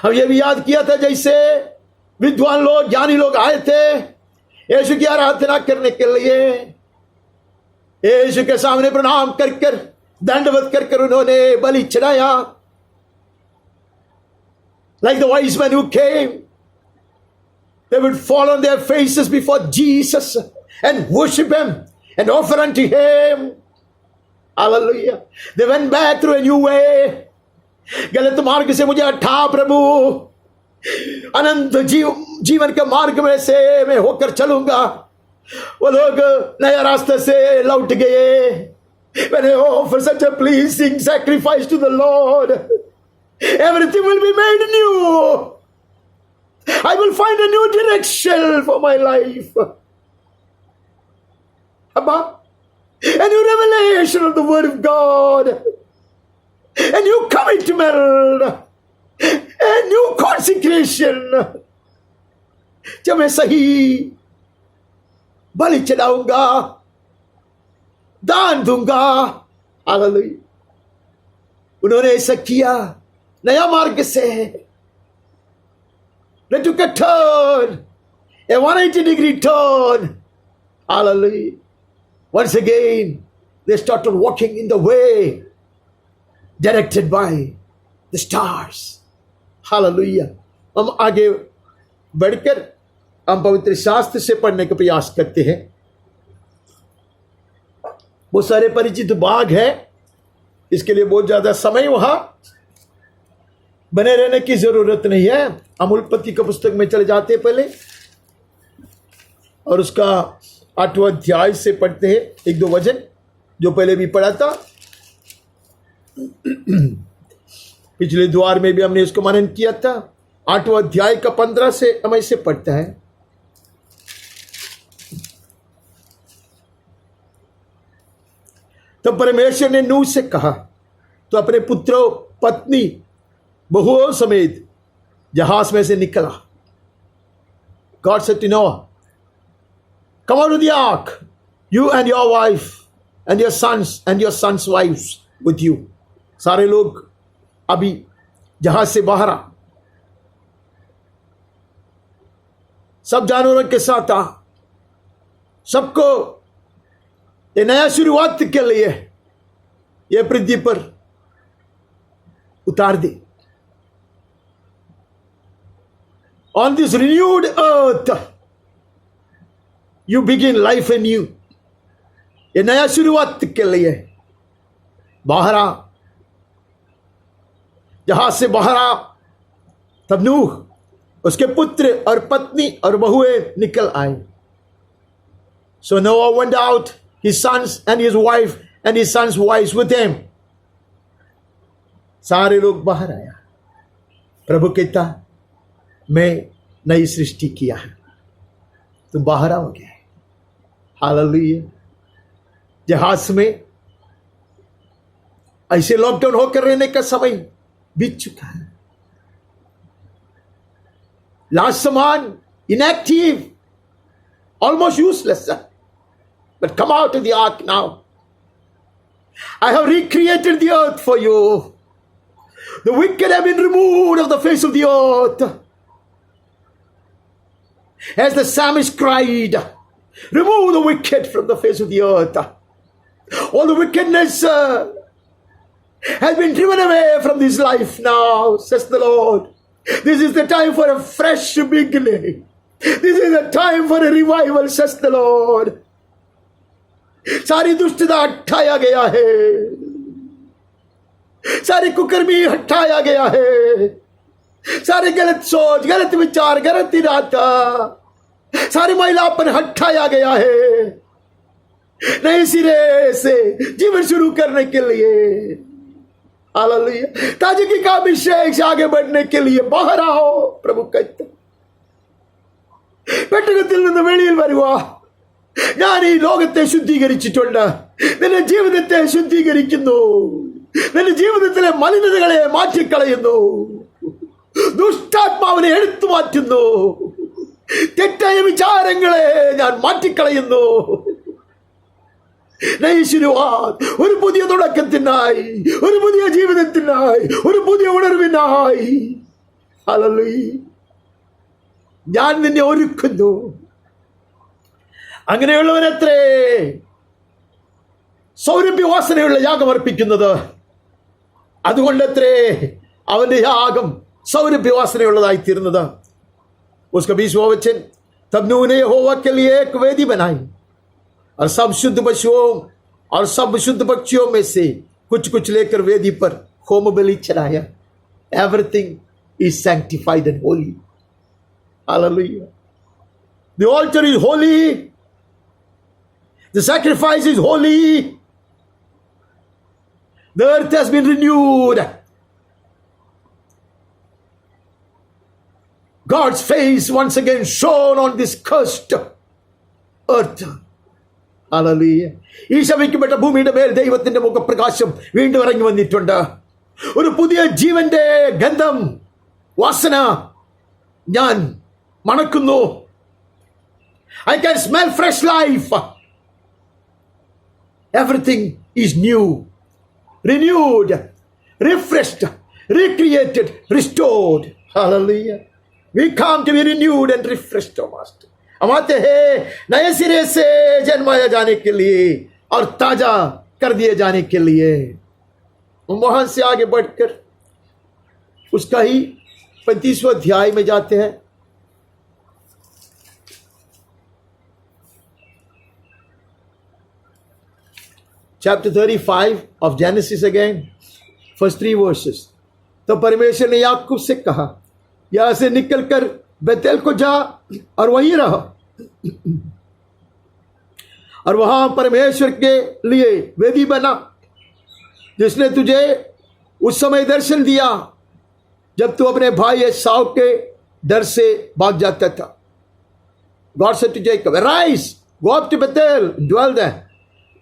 Speaker 1: हम ये भी याद किया था, जैसे विद्वान लोग, ज्ञानी लोग आए थे यीशु की आराधना करने के लिए, यीशु के सामने प्रणाम कर कर, दंडवत कर कर उन्होंने बलि चढ़ाया। Like the wise men who came, they would fall on their faces before Jesus and worship Him and offer unto Him. Hallelujah. They went back through a new way. गलत मार्ग से मुझे हटा प्रभु, अनंत जीवन के मार्ग में से मैं होकर चलूंगा। वो लोग नया रास्ते से लौट गए। When I offer such a pleasing sacrifice to the Lord, everything will be made new. I will find a new direction for my life. Abba, a new revelation of the Word of God, a new commitment, a new consecration. जब मैं सही बलि चढ़ाऊंगा, दान दूंगा। Hallelujah. उन्होंने ऐसा किया नया मार्ग से। They took a turn, a 180-degree turn. Hallelujah. Once again, they started walking in the way directed by the stars. Hallelujah. हम आगे बढ़कर हम पवित्र शास्त्र से पढ़ने का प्रयास करते हैं. बहुत सारे परिचित भाग है, इसके लिए बहुत ज्यादा समय वहां बने रहने की जरूरत नहीं है. हम उत्पत्ति का पुस्तक में चले जाते हैं पहले और उसका 8वां अध्याय से पढ़ते हैं 1-2 वचन जो पहले भी पढ़ा था. पिछले द्वार में भी हमने इसको मनन किया था. 8वां अध्याय का 15 से हम ऐसे पढ़ते हैं. तब परमेश्वर ने नूह से कहा, तो अपने पुत्रों, पत्नी, बहुओं समेत जहाज में से निकला. God said to Noah, come out of the ark, you and your wife and your sons and your sons' wives with you. सारे लोग अभी जहाज से बाहर आ, सब जानवरों के साथ आ, सबको ये नया शुरुआत के लिए ये पृथ्वी पर उतार दे. On this renewed earth, you begin life anew. ये नया शुरुआत के लिए बाहर आ, जहाज से बाहर आ. तब नूह, उसके पुत्र और पत्नी और बहुएं निकल आए. So Noah went out, his sons and his wife and his sons' wives with him. सारे लोग बाहर आया. प्रभु कहता, मैं नई सृष्टि किया है, तुम बाहर आओगे. हालेलुया. जहाज में ऐसे लॉकडाउन होकर रहने का समय बीत चुका है. लास्ट समान inactive, almost useless. But come out of the ark now. I have recreated the earth for you. The wicked have been removed of the face of the earth. As the psalmist cried, remove the wicked from the face of the earth. All the wickedness has been driven away from this life now, says the Lord. This is the time for a fresh beginning. This is the time for a revival, says the Lord. सारी दुष्टता हटाया गया है, सारी कुकर्मी हटाया गया है, सारे गलत सोच, गलत विचार, गलत इरादा, सारी महिलापन हटाया गया है. नए सिरे से जीवन शुरू करने के लिए, हालेलुया, ताजगी का अभिषेक से आगे बढ़ने के लिए बाहर आओ. प्रभु कहते, പെട്ടകത്തിൽ നിന്ന് വെളിയിൽ വരുവാ. ഞാൻ ഈ ലോകത്തെ ശുദ്ധീകരിച്ചിട്ടുണ്ട്, നിന്റെ ജീവിതത്തെ ശുദ്ധീകരിക്കുന്നു, നിന്റെ ജീവിതത്തിലെ മലിനതകളെ മാറ്റിക്കളയുന്നു, ദുഷ്ടാത്മാവിനെ എടുത്തു മാറ്റുന്നു, തെറ്റായ വിചാരങ്ങളെ ഞാൻ മാറ്റിക്കളയുന്നു. ഒരു പുതിയ തുടക്കത്തിനായി, ഒരു പുതിയ ജീവിതത്തിനായി, ഒരു പുതിയ ഉണർവിനായി, ഹല്ലേലൂയ, ഞാൻ നിന്നെ ഒരുക്കുന്നു. അങ്ങനെയുള്ളവനത്രേ സൗരഭ്യവാസനയുള്ള യാഗം അർപ്പിക്കുന്നത്. അതുകൊണ്ടത്രേ അവന്റെ യാഗം സൗരഭ്യവാസനയുള്ളതായി തീർന്നത്. उसका 20वां वचन, तब नूह ने यहोवा के लिए एक वेदी बनाई और सब शुद्ध पशुओं और सब शुद्ध पक्षियों में से कुछ कुछ लेकर वेदी पर होम बलि चढ़ाया. Everything is sanctified and holy. Hallelujah. The altar is holy. The sacrifice is holy. The earth has been renewed. God's face once again shone on this cursed earth. Hallelujah. ഈ ശപിക്കപ്പെട്ട ഭൂമിയുടെ മേൽ ദൈവത്തിന്റെ മുഖപ്രകാശം വീണ്ടും ഇറങ്ങി വന്നിട്ടുണ്ട്. ഒരു പുതിയ ജീവന്റെ ഗന്ധം, വാസന ഞാൻ മണക്കുന്നു. I can smell fresh life. Everything is new, renewed, refreshed, recreated, restored. Hallelujah. We come to be renewed and refreshed, O Master. हम आते हैं नए सिरे से जन्माया जाने के लिए और ताजा कर दिए जाने के लिए। हम वहां से आगे बढ़कर उसका ही 35वें अध्याय में जाते हैं। Chapter 35 of Genesis again, first 3 verses. तो परमेश्वर ने याकूब से कहा, यहां से निकलकर बेतेल को जा और वहीं रहो, और वहां परमेश्वर के लिए वेदी बना, जिसने तुझे उस समय दर्शन दिया जब तू अपने भाई एसाव के डर से भाग जाता था। God said to Jacob, arise, go up to Bethel, dwell there.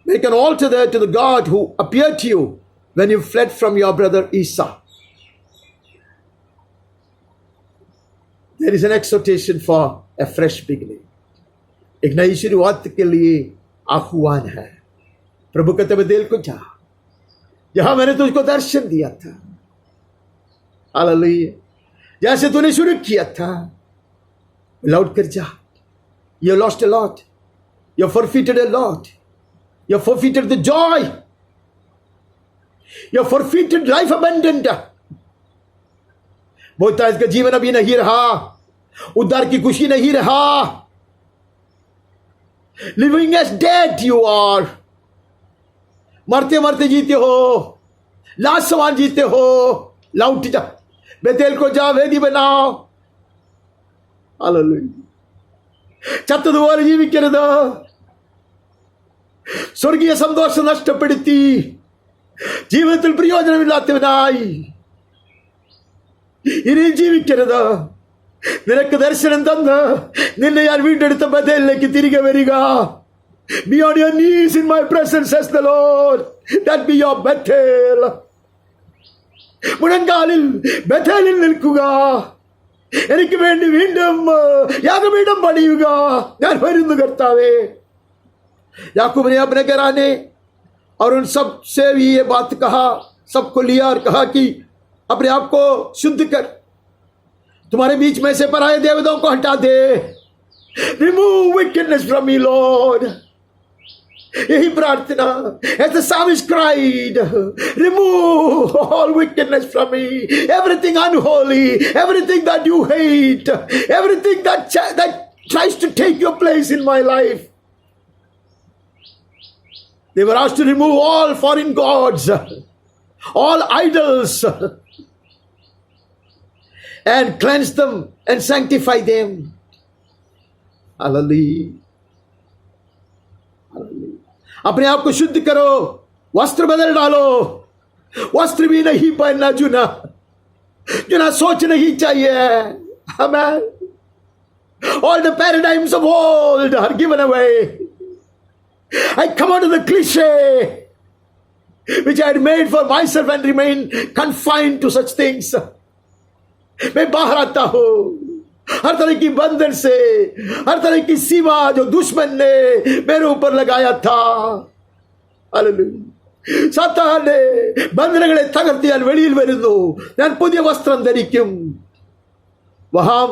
Speaker 1: Make an altar there to the God who appeared to you when you fled from your brother Esau. There is an exhortation for a fresh beginning. एक नई शुरुआत के लिए आह्वान है। प्रभु कहते बेतेल को जा, जहां मैंने तुझको दर्शन दिया था। हालेलुया। जैसे तूने शुरू किया था, लौट कर जा। You lost a lot. You forfeited a lot. You forfeited the joy. You forfeited life abundant. बोलता है इसका जीवन अभी नहीं रहा, उद्धार की खुशी नहीं रहा। Living as dead you are, मरते मरते जीते हो, लाश सवाल जीते हो। लौट जा, बेतेल को जा, वेदी बनाओ। हालेलुया। ചത്തതുപോലെ ജീവിക്കരുത്. സ്വർഗീയ സന്തോഷം നഷ്ടപ്പെടുത്തി ജീവിതത്തിൽ പ്രയോജനമില്ലാത്തവനായി ഇനിയും ജീവിക്കരുത്. നിനക്ക് ദർശനം തന്ന് നിന്നെ ഞാൻ വീണ്ടെടുത്ത ബഥേലിലേക്ക് തിരികെ വരിക. Be on your knees in my presence, says the Lord. That be your Bethel. മുഴങ്കാലിൽ ബഥേലിൽ നിൽക്കുക. എനിക്ക് വേണ്ടി വീണ്ടും യാഗപീഠം പണിയുക. ഞാൻ വരുന്നു കർത്താവേ. याकूब ने अपने घराने और उन सब से भी ये बात कहा, सबको लिया और कहा कि अपने आप को शुद्ध कर, तुम्हारे बीच में से पराये देवताओं को हटा दे. Remove wickedness from me Lord. यही प्रार्थना, as the psalmist cried, remove all wickedness from me, everything unholy, everything that you hate, everything that tries to take your place in my life. They were asked to remove all foreign gods, all idols, and cleanse them and sanctify them. Hallelujah. Hallelujah. अपने आप को शुद्ध करो, वस्त्र बदल डालो. वस्त्र भी नहीं पहनना जुना, जुना सोच नहीं चाहिए. Amen. All the paradigms of old are given away. I come out of the cliche which I had made for myself and remain confined to such things. मैं बाहर आता हूं हर तरह की बंधन से, हर तरह की सीमा जो दुश्मन ने मेरे ऊपर लगाया था. हालेलुया. സാത്താന്റെ ബന്ധനങ്ങളെ തകർത്ത് ഞാൻ വെളിയിൽ വരുന്നു. ഞാൻ പുതിയ വസ്ത്രം ധരിക്കും. वहां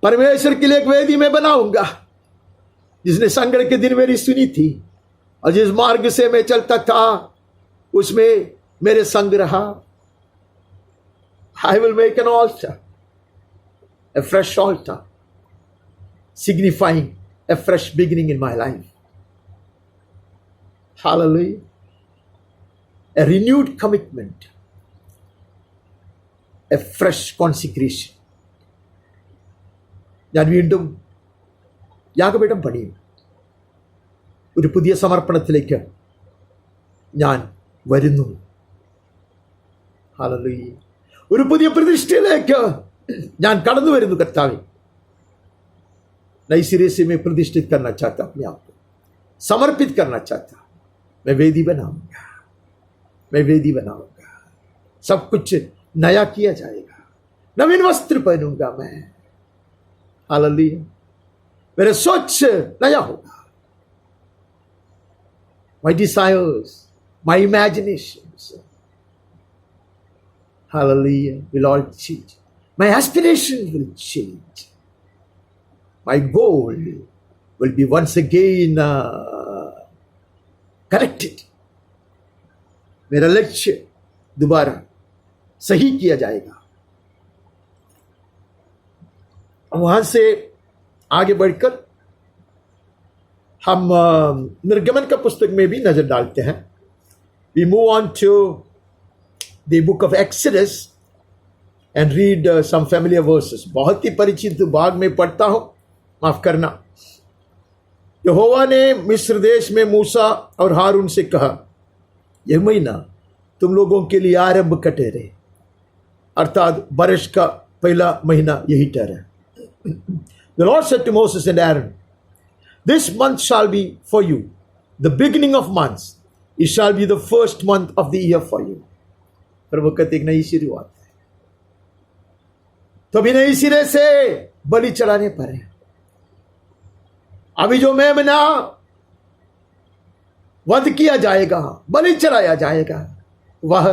Speaker 1: परमेश्वर के लिए एक वेदी में बनाऊंगा, जिसने संकट के दिन मेरी सुनी थी और जिस मार्ग से मैं चलता था उसमें मेरे संग रहा. I will make an altar, a fresh altar, signifying a fresh beginning in my life. Hallelujah. A renewed commitment, a fresh consecration. ഞാൻ വീണ്ടും യാഗപീഠം പണിയും. ഒരു പുതിയ സമർപ്പണത്തിലേക്ക് ഞാൻ വരുന്നു. ഹല്ലേലൂയ. ഒരു പുതിയ പ്രതിഷ്ഠയിലേക്ക് ഞാൻ കടന്നു വരുന്നു. കർത്താവേ, नई सिरे से मैं प्रतिष्ठित करना चाहता, अपने आप को समर्पित करना चाहता. मैं वेदी बनाऊंगा, मैं वेदी बनाऊंगा. सब कुछ नया किया जाएगा. नवीन वस्त्र पहनूंगा मैं. हालेलुया. मेरे सोच नया होगा. My desires, my imaginations, hallelujah, will all change. My aspirations will change. My goal will be once again corrected. मेरा लक्ष्य दोबारा सही किया जाएगा. वहां से आगे बढ़कर हम निर्गमन का पुस्तक में भी नजर डालते हैं. We move on to the book of Exodus and read some familiar verses. बहुत ही परिचित भाग में पढ़ता हूं, माफ करना. यहोवा ने मिस्र देश में मूसा और हारून से कहा, यह महीना तुम लोगों के लिए आरंभ का ठहरे, अर्थात बरस का पहला महीना यही ठहरा. The Lord said to Moses and Aaron, this month shall be for you, the beginning of months. It shall be the first month of the year for you. पर वक्त एक नई शुरुआत है. तो अभी नई सिरे से बलि चढ़ाने पर है. अभी जो मेमना वध किया जाएगा, बलि चढ़ाया जाएगा, वह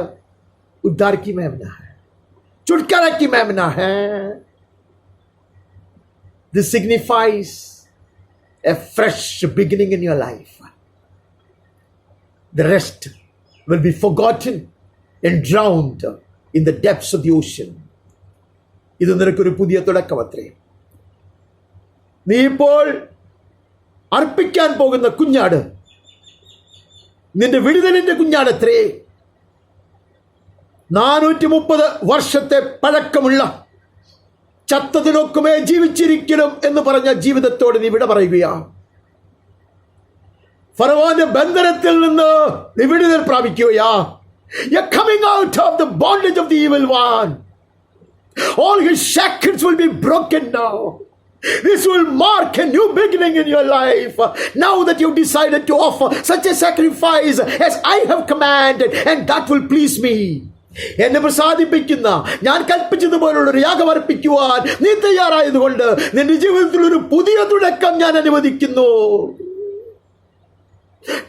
Speaker 1: उद्धार की मेमना है, छुटकारा की मेमना है. This signifies a fresh beginning in your life. The rest will be forgotten and drowned in the depths of the ocean. ഇത് നിനക്കൊരു പുതിയ തുടക്കമത്രേ. നീ ഇപ്പോൾ അർപ്പിക്കാൻ പോകുന്ന കുഞ്ഞാട് നിന്റെ വിടുതലിന്റെ കുഞ്ഞാടത്രേ. 430 വർഷത്തെ പഴക്കമുള്ള ചത്തതിനൊക്കുമേ ജീവിച്ചിരിക്കണം എന്ന് പറഞ്ഞ ജീവിതത്തോട് നീ വിട പറയുകയാ. ഫറവോന്റെ ബന്ധനത്തിൽ നിന്ന് നീ വിടുതൽ പ്രാപിക്കുകയാ. You're coming out of the bondage of the evil one. All his shackles will be broken now. This will mark a new beginning in your life. Now that you've decided to offer such a sacrifice as I have commanded, and that will please me. എന്നെ പ്രസാദിപ്പിക്കുന്ന, ഞാൻ കൽപ്പിച്ചതുപോലുള്ള ഒരു യാഗം അർപ്പിക്കുവാൻ നീ തയ്യാറായതുകൊണ്ട് നിന്റെ ജീവിതത്തിൽ ഒരു പുതിയ തുടക്കം ഞാൻ അനുവദിക്കുന്നു.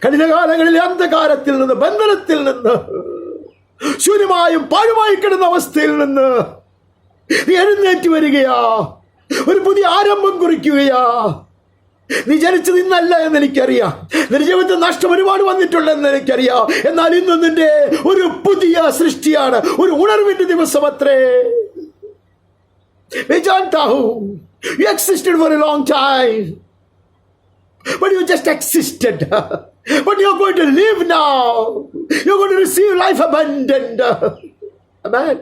Speaker 1: കഠിനകാലങ്ങളിലെ അന്ധകാരത്തിൽ നിന്ന്, ബന്ധനത്തിൽ നിന്ന്, ശൂന്യമായും പാഴുമായി കിടന്ന അവസ്ഥയിൽ നിന്ന് നീ എഴുന്നേറ്റ് വരികയാ. ഒരു പുതിയ ആരംഭം കുറിക്കുകയാ. നീ ജനിച്ചത് ഇന്നല്ല എന്ന് എനിക്കറിയാം. നിന്റെ ജീവിതത്തിൽ നഷ്ടം ഒരുപാട് വന്നിട്ടുണ്ടെന്ന് എനിക്കറിയാം. എന്നാൽ ഇന്ന് നിന്റെ ഒരു പുതിയ സൃഷ്ടിയാണ്, ഒരു ഉണർവിന്റെ ദിവസം അത്രേ. You existed for a long time, but you just existed. But you're going to live now. You're going to receive life abundant. Amen.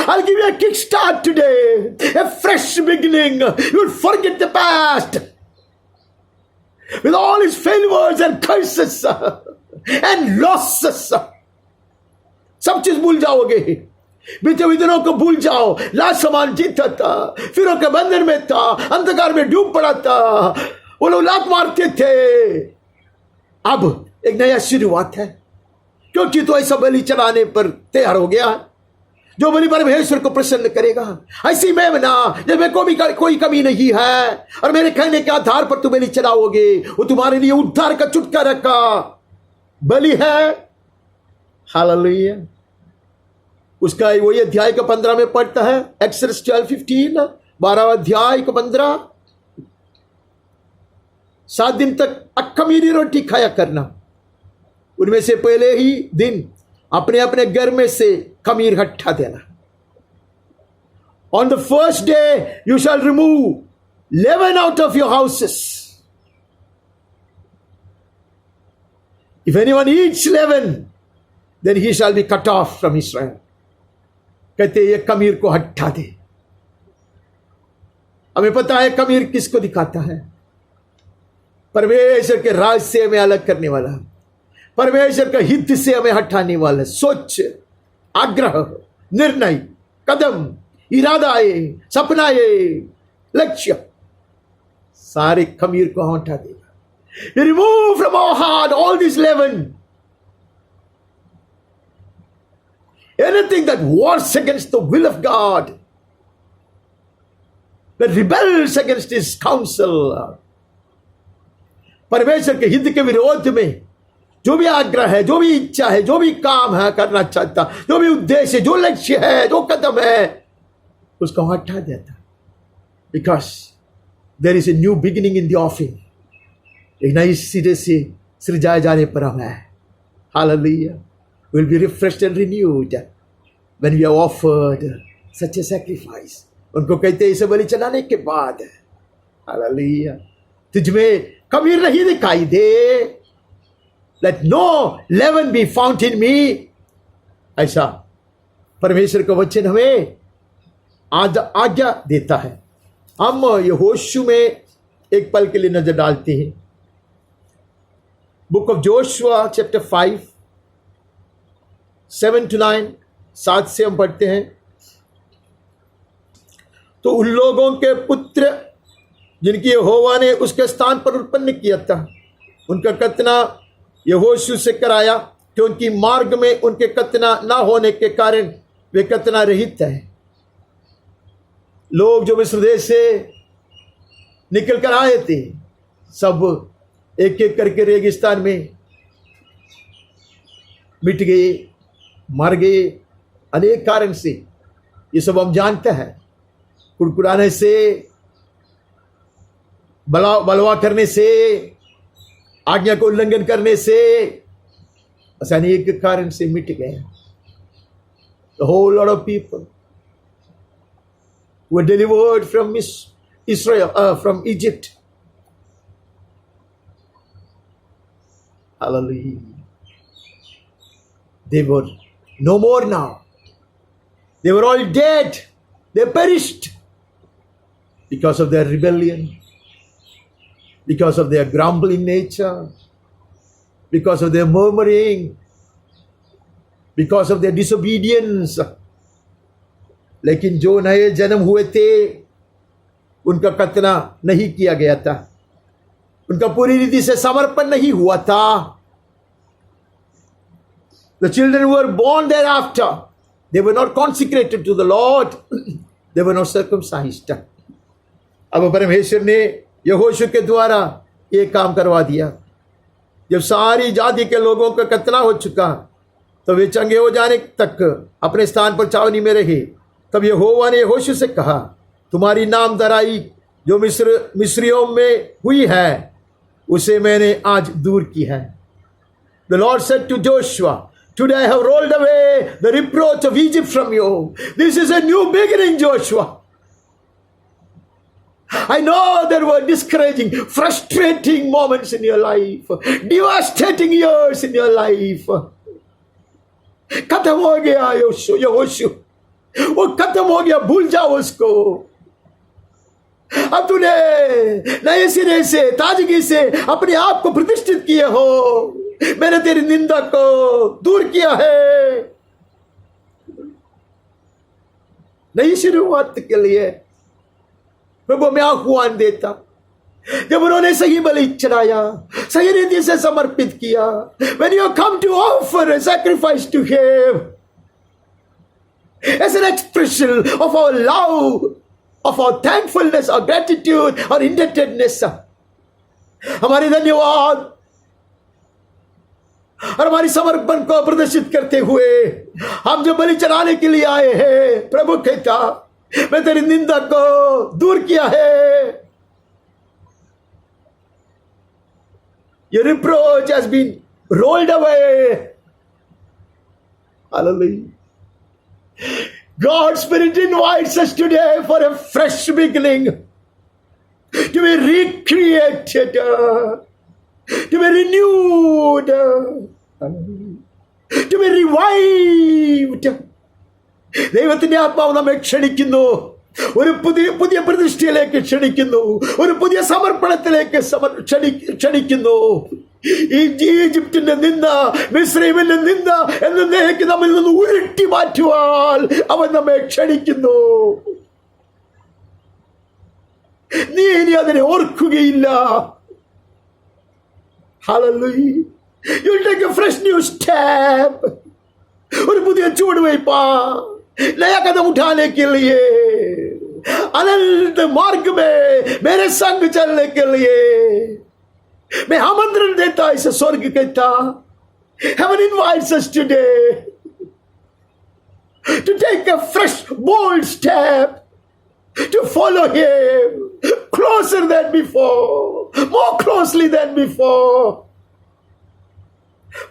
Speaker 1: I'll give you a kickstart today, a fresh beginning. You'll forget the past with all its failures and curses and losses. सब चीज भूल जाओगे. बीते हुए दिनों को भूल जाओ. लाश समान जीता था, फिर के बंधन में था, अंधकार में डूब पड़ा था, वो लोग लात मारते थे. अब एक नया शुरुआत है, क्योंकि तो ऐसा बलि चढ़ाने पर तैयार हो गया, जो बलि परमेश्वर को प्रसन्न करेगा. ऐसी मेमना जिसमें कोई कमी नहीं है, और मेरे कहने के आधार पर तुम बलि चढ़ाओगे, वो तुम्हारे लिए उद्धार का छुटकारा का बलि है. हालेलुया. उसका वही अध्याय का 15 में पढ़ता है. एक्सोडस 12:15, 12 अध्याय का 15. 7 दिन तक अखमीरी रोटी खाया करना. उनमें से पहले ही दिन अपने अपने घर में से खमीर हटा देना. On the first day you shall remove leaven out of your houses. If anyone eats leaven, then he shall be cut off from Israel. कहते ये खमीर को हटा दे. हमें पता है खमीर किसको दिखाता है? परमेश्वर के राज से हमें अलग करने वाला, परमेश्वर का हित से हमें हटाने वाला सोच, आग्रह, निर्णय, कदम, इरादाए, सपनाए, लक्ष्य, सारे खमीर को हटा देगा. Remove from our heart all this leaven. Anything that wars against the will of God, that rebels against his counsel. परमेश्वर के हित के विरोध में जो भी आग्रह है, जो भी इच्छा है, जो भी काम है करना चाहता, जो भी उद्देश्य है, जो लक्ष्य है, जो कदम है, उसको हटा देता. Because there is a new beginning in the offering. एक नई सिरे से सृजाए जाने पर हमें, hallelujah, will be refreshed and renewed when we are offered such a sacrifice. उनको कहते हैं इसे बलि चढ़ाने के बाद, हालेलुया, तुझमें कमी नहीं दिखाई दे, let no leaven be found in me. ऐसा परमेश्वर का वचन हमें आज्ञा देता है। हम यहोशू में एक पल के लिए नजर डालते हैं। Book of Joshua chapter 5 7 to 9, 7 से हम पढ़ते हैं। तो उन लोगों के पुत्र जिनकी यहोवा ने उसके स्थान पर उत्पन्न किया था, उनका कतना यहोशू से कराया, क्योंकि मार्ग में उनके कतना ना होने के कारण वे कतना रहित है। लोग जो मिस्र देश से निकल कर आए थे, सब एक एक करके रेगिस्तान में मिट गए, मर गए, अनेक कारण से। ये सब हम जानते हैं। कुड़कुड़ाने से, बलवा करने से, आज्ञा को उल्लंघन करने से, ऐसे अनेक कारण से मिट गए। The whole lot of people were delivered from Israel, from Egypt. Hallelujah. They were no more now. They were all dead. They perished because of their rebellion, because of their grumbling nature, because of their murmuring, because of their disobedience. लेकिन जो नए जन्म हुए थे, उनका कतना नहीं किया गया था, उनका पूरी रीति से समर्पण नहीं हुआ था। The children who were born thereafter, they were not consecrated to the Lord. They were not circumcised. अब परमेश्वर ने यहोशू के द्वारा ये काम करवा दिया। जब सारी जाति के लोगों का कत्ला हो चुका, तो वे चंगे हो जाने तक अपने स्थान पर छावनी में रहे। तब यहोवा ने यहोशू से कहा, तुम्हारी नामधराई जो मिस्रियों में हुई है, उसे मैंने आज दूर की है। The Lord said to Joshua, today I have rolled away the reproach of Egypt from you. This is a new beginning, Joshua. I know there were discouraging, frustrating moments in your life, devastating years in your life. खत्म हो गया यहोशू, वो खत्म हो गया, भूल जाओ उसको। अब तूने नए सिरे से, ताजगी से अपने आप को प्रतिष्ठित किए हो। मैंने तेरी निंदा को दूर किया है। नई शुरुआत के लिए प्रभु मैं आह्वान देता। जब उन्होंने सही बलि चढ़ाया, सही रीति से समर्पित किया, when you come to offer a sacrifice to Him as an expression of our love, of our thankfulness, our gratitude, our indebtedness, हमारी धन्यवाद और हमारी समर्पण को प्रदर्शित करते हुए हम जो बलि चढ़ाने के लिए आए हैं, प्रभु कहता, मैं तेरी निंदा को दूर किया है। Your reproach has been rolled away. Hallelujah. God's Spirit invites us today for a fresh beginning, to be recreated, to be renewed, to be revived. ദൈവത്തിന്റെ ആത്മാവ് നമ്മെ ക്ഷണിക്കുന്നു, ഒരു പുതിയ പ്രതിഷ്ഠയിലേക്ക് ക്ഷണിക്കുന്നു, ഒരു പുതിയ സമർപ്പണത്തിലേക്ക് ക്ഷണിക്കുന്നു. ഈ ഈജിപ്തിന്റെ നിന്ദ, മിസ്രൈമിന്റെ നിന്ദ എന്നേക്ക് നമ്മിൽ നിന്ന് ഉരുട്ടി മാറ്റുവാൻ അവൻ നമ്മെ ക്ഷണിക്കുന്നു. നീ ഇനി അതിനെ ഓർക്കുകയില്ല. Hallelujah. You'll take a fresh new step. ഒരു പുതിയ ചുവടുവയ്പാ, नया कदम उठाने के लिए, अनंत मार्ग में मेरे संग चलने के लिए मैं आमंत्रण देता। इसे स्वर्ग कहता, Heaven invites us today to take a fresh, bold step to follow Him. closer than before, more closely than before.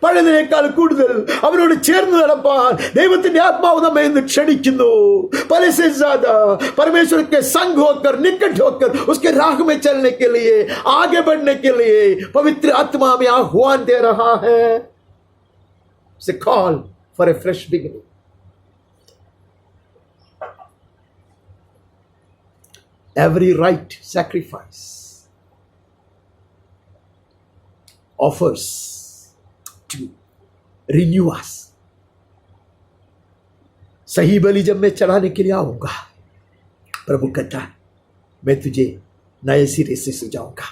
Speaker 1: പഴയതിനേക്കാൾ കൂടുതൽ അവരോട് ചേർന്ന് നടപ്പാൻ ദൈവത്തിന്റെ ആത്മാവ് നമ്മെ ഇന്ന് ക്ഷണിക്കുന്നു. पहले से ज्यादा परमेश्वर के संग होकर, निकट होकर, उसके राह में चलने के लिए, आगे बढ़ने के लिए पवित्र आत्मा में आह्वान दे रहा है. It's a call for a fresh beginning. Every right sacrifice offers to renew us. सही बलि जब मैं चढ़ाने के लिए आऊंगा, प्रभु कहता है मैं तुझे नए सिरे से सजाऊंगा.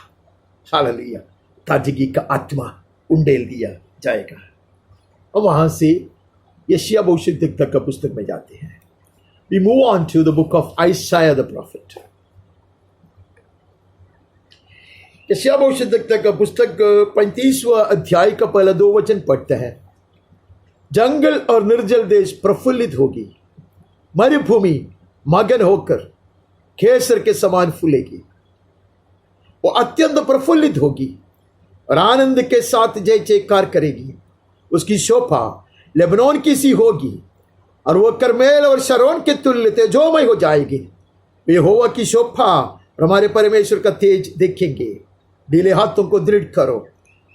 Speaker 1: हालेलुया. ताजगी का आत्मा उंडेल दिया जाएगा. और वहां से यशायाह भविष्यद्वक्ता का पुस्तक में जाते हैं. We move on to the book of Isaiah the prophet. यशायाह भविष्यद्वक्ता का पुस्तक 35वां अध्याय का पहला 2 वचन पढ़ते हैं. जंगल और निर्जल देश प्रफुल्लित होगी, मरुभूमि मगन होकर केसर के समान फूलेगी. वो अत्यंत प्रफुल्लित होगी और आनंद के साथ जय जयकार करेगी. उसकी शोभा लेबनोन की सी होगी और वह करमेल और शरोन के तुल्य तेजोमय हो जाएगी. यहोवा की शोभा और हमारे परमेश्वर का तेज देखेंगे. ढीले हाथों को दृढ़ करो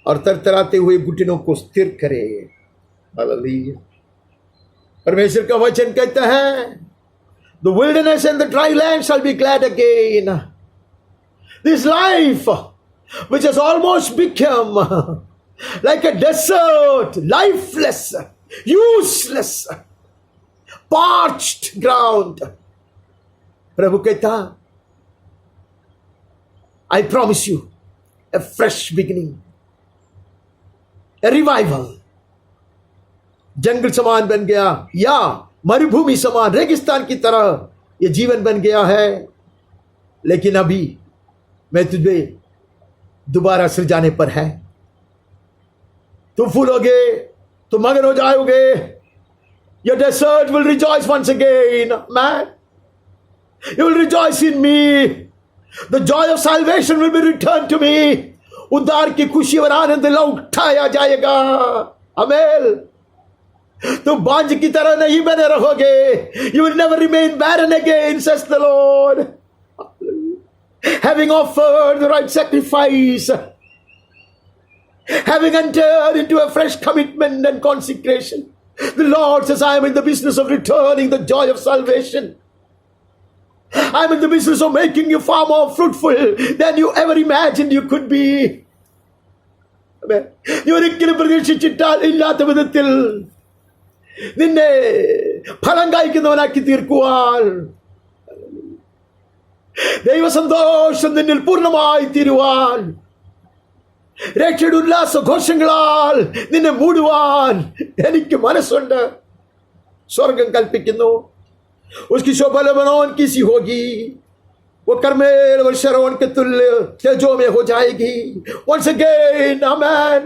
Speaker 1: और तरतराते हुए घुटनों को स्थिर करे. हालेलुया. परमेश्वर का वचन कहता है, The wilderness and the dry land shall be glad again. This life which has almost become like a desert, lifeless, useless, parched ground. प्रभु कहता, I promise you a fresh beginning, a revival. जंगल समान बन गया या मरुभूमि समान, रेगिस्तान की तरह ये जीवन बन गया है, लेकिन अभी मैं तुझे दोबारा सृजाने पर है. तुम फूलोगे, तुम मगन हो जाओगे. Your desert will rejoice once again, man. You will rejoice in me. The joy of salvation will be returned to me. उद्धार की खुशी और आनंद लौटाया जाएगा. आमीन. तुम बांझ की तरह नहीं बने रहोगे. You will never remain barren again, says the Lord. Having offered the right sacrifice, having entered into a fresh commitment and consecration, the Lord says, I am in the business of returning the joy of salvation. I am in the business of making you far more fruitful than you ever imagined you could be. നീ ഒരിക്കലും പ്രതീക്ഷിച്ചിട്ടില്ലാത്ത വിധത്തിൽ നിന്നെ ഫലം കായ്ക്കുന്നവനാക്കി തീർക്കുവാൻ, ദൈവ സന്തോഷം നിന്നിൽ പൂർണ്ണമായി തീരുവാൻ, രക്ഷയുടെ ഉല്ലാസ ഘോഷങ്ങളാൽ നിന്നെ മൂടുവാൻ എനിക്ക് മനസ്സുണ്ട്. സ്വർഗം കൽപ്പിക്കുന്നു, उसकी शोभा लेबनोन की सी होगी, वो करमेल और शरोन के तुल्य तेजों में हो जाएगी. Once again, amen.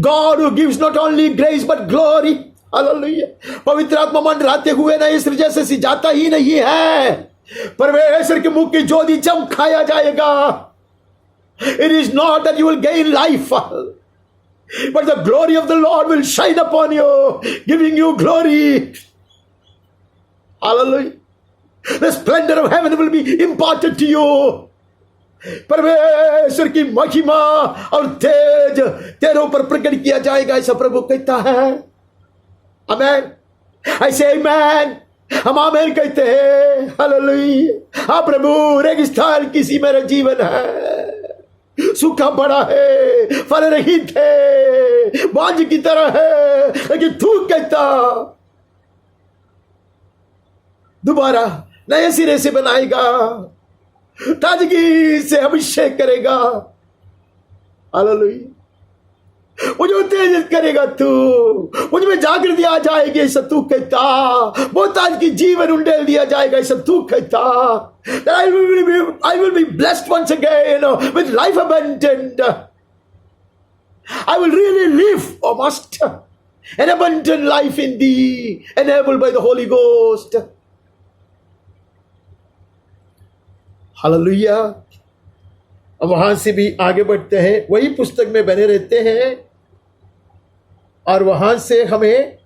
Speaker 1: God who gives not only grace but glory. Hallelujah. पवित्र आत्मा मंडराते हुए ना इस जैसे सी जाता ही नहीं है. परमेश्वर के मुख की ज्योति चमकाया जाएगा. It is not that you will gain life, but the glory of the Lord will shine upon you, giving you glory. Hallelujah. The splendor of heaven will be imparted to you. परमेश्वर की महिमा और तेज तेरे ऊपर प्रकट किया जाएगा, ऐसा प्रभु कहता है. आमेन. ऐसे आमेन. हम आमेन कहते हैं. हालेलुया. हाँ प्रभु, रेगिस्तान किसी मेरा जीवन है, सूखा पड़ा है, फल रहित है, बांझ की तरह है, लेकिन तू कहता दोबारा नए सिरे से बनाएगा, ताजगी से अभिषेक करेगा. हालेलुया. मुझे उत्तेजित करेगा तू, मुझ में जागृति आ जाएगी, ऐसा तू कहता. बहुत आज की जीवन उंडेल दिया जाएगा, ऐसा तू कहता. I will be blessed once again with life abundant. I will really live, oh master, an abundant life in thee, enabled by the Holy Ghost. Hallelujah. अब वहां से भी आगे बढ़ते हैं, वही पुस्तक में बने रहते हैं और वहां से हमें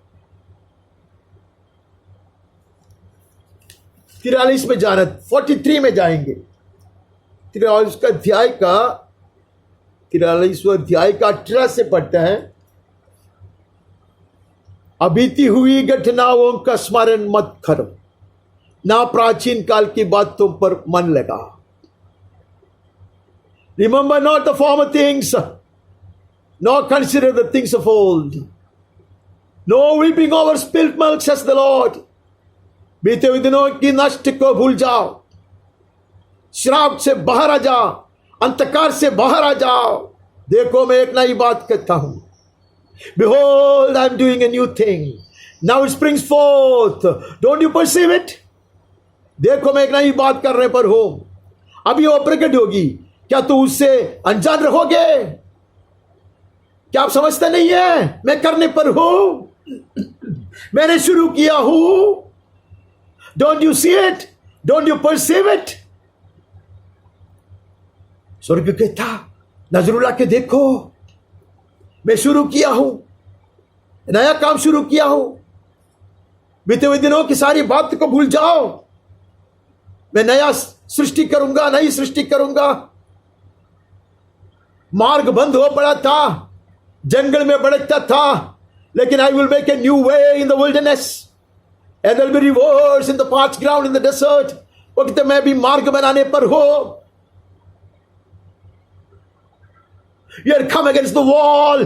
Speaker 1: 43 में जाना, 43 में जाएंगे। 43 अध्याय का 18 से पढ़ते हैं। अबीती हुई घटनाओं का स्मरण मत करो, ना प्राचीन काल की बातों पर मन लगा। Remember not the former things, nor consider the things of old. No weeping over spilt milk, says the Lord. बीते हुए दिनों की नष्ट को भूल जाओ, श्राप से बाहर आ जाओ, अंधकार से बाहर आ जाओ। देखो मैं एक नई बात कहता हूं। Behold, I am doing a new thing. Now it springs forth. Don't you perceive it? देखो मैं एक नई बात करने पर हूं, अभी वो प्रकट होगी। क्या तू उससे अनजान रहोगे? क्या आप समझते नहीं है? मैं करने पर हूं, मैंने शुरू किया हूं। Don't you see it? Don't you perceive it? स्वर्ग कहता, नजर ला के देखो, मैं शुरू किया हूं, नया काम शुरू किया हूं। बीते हुए दिनों की सारी बात को भूल जाओ, मैं नया सृष्टि करूंगा, नई सृष्टि करूंगा। मार्ग बंद हो पड़ा था, जंगल में भटकता था, लेकिन I will make a new way in the wilderness and there will be rivers in the parched ground in the desert. वो कहते मैं भी मार्ग बनाने पर हो। You had come against the wall.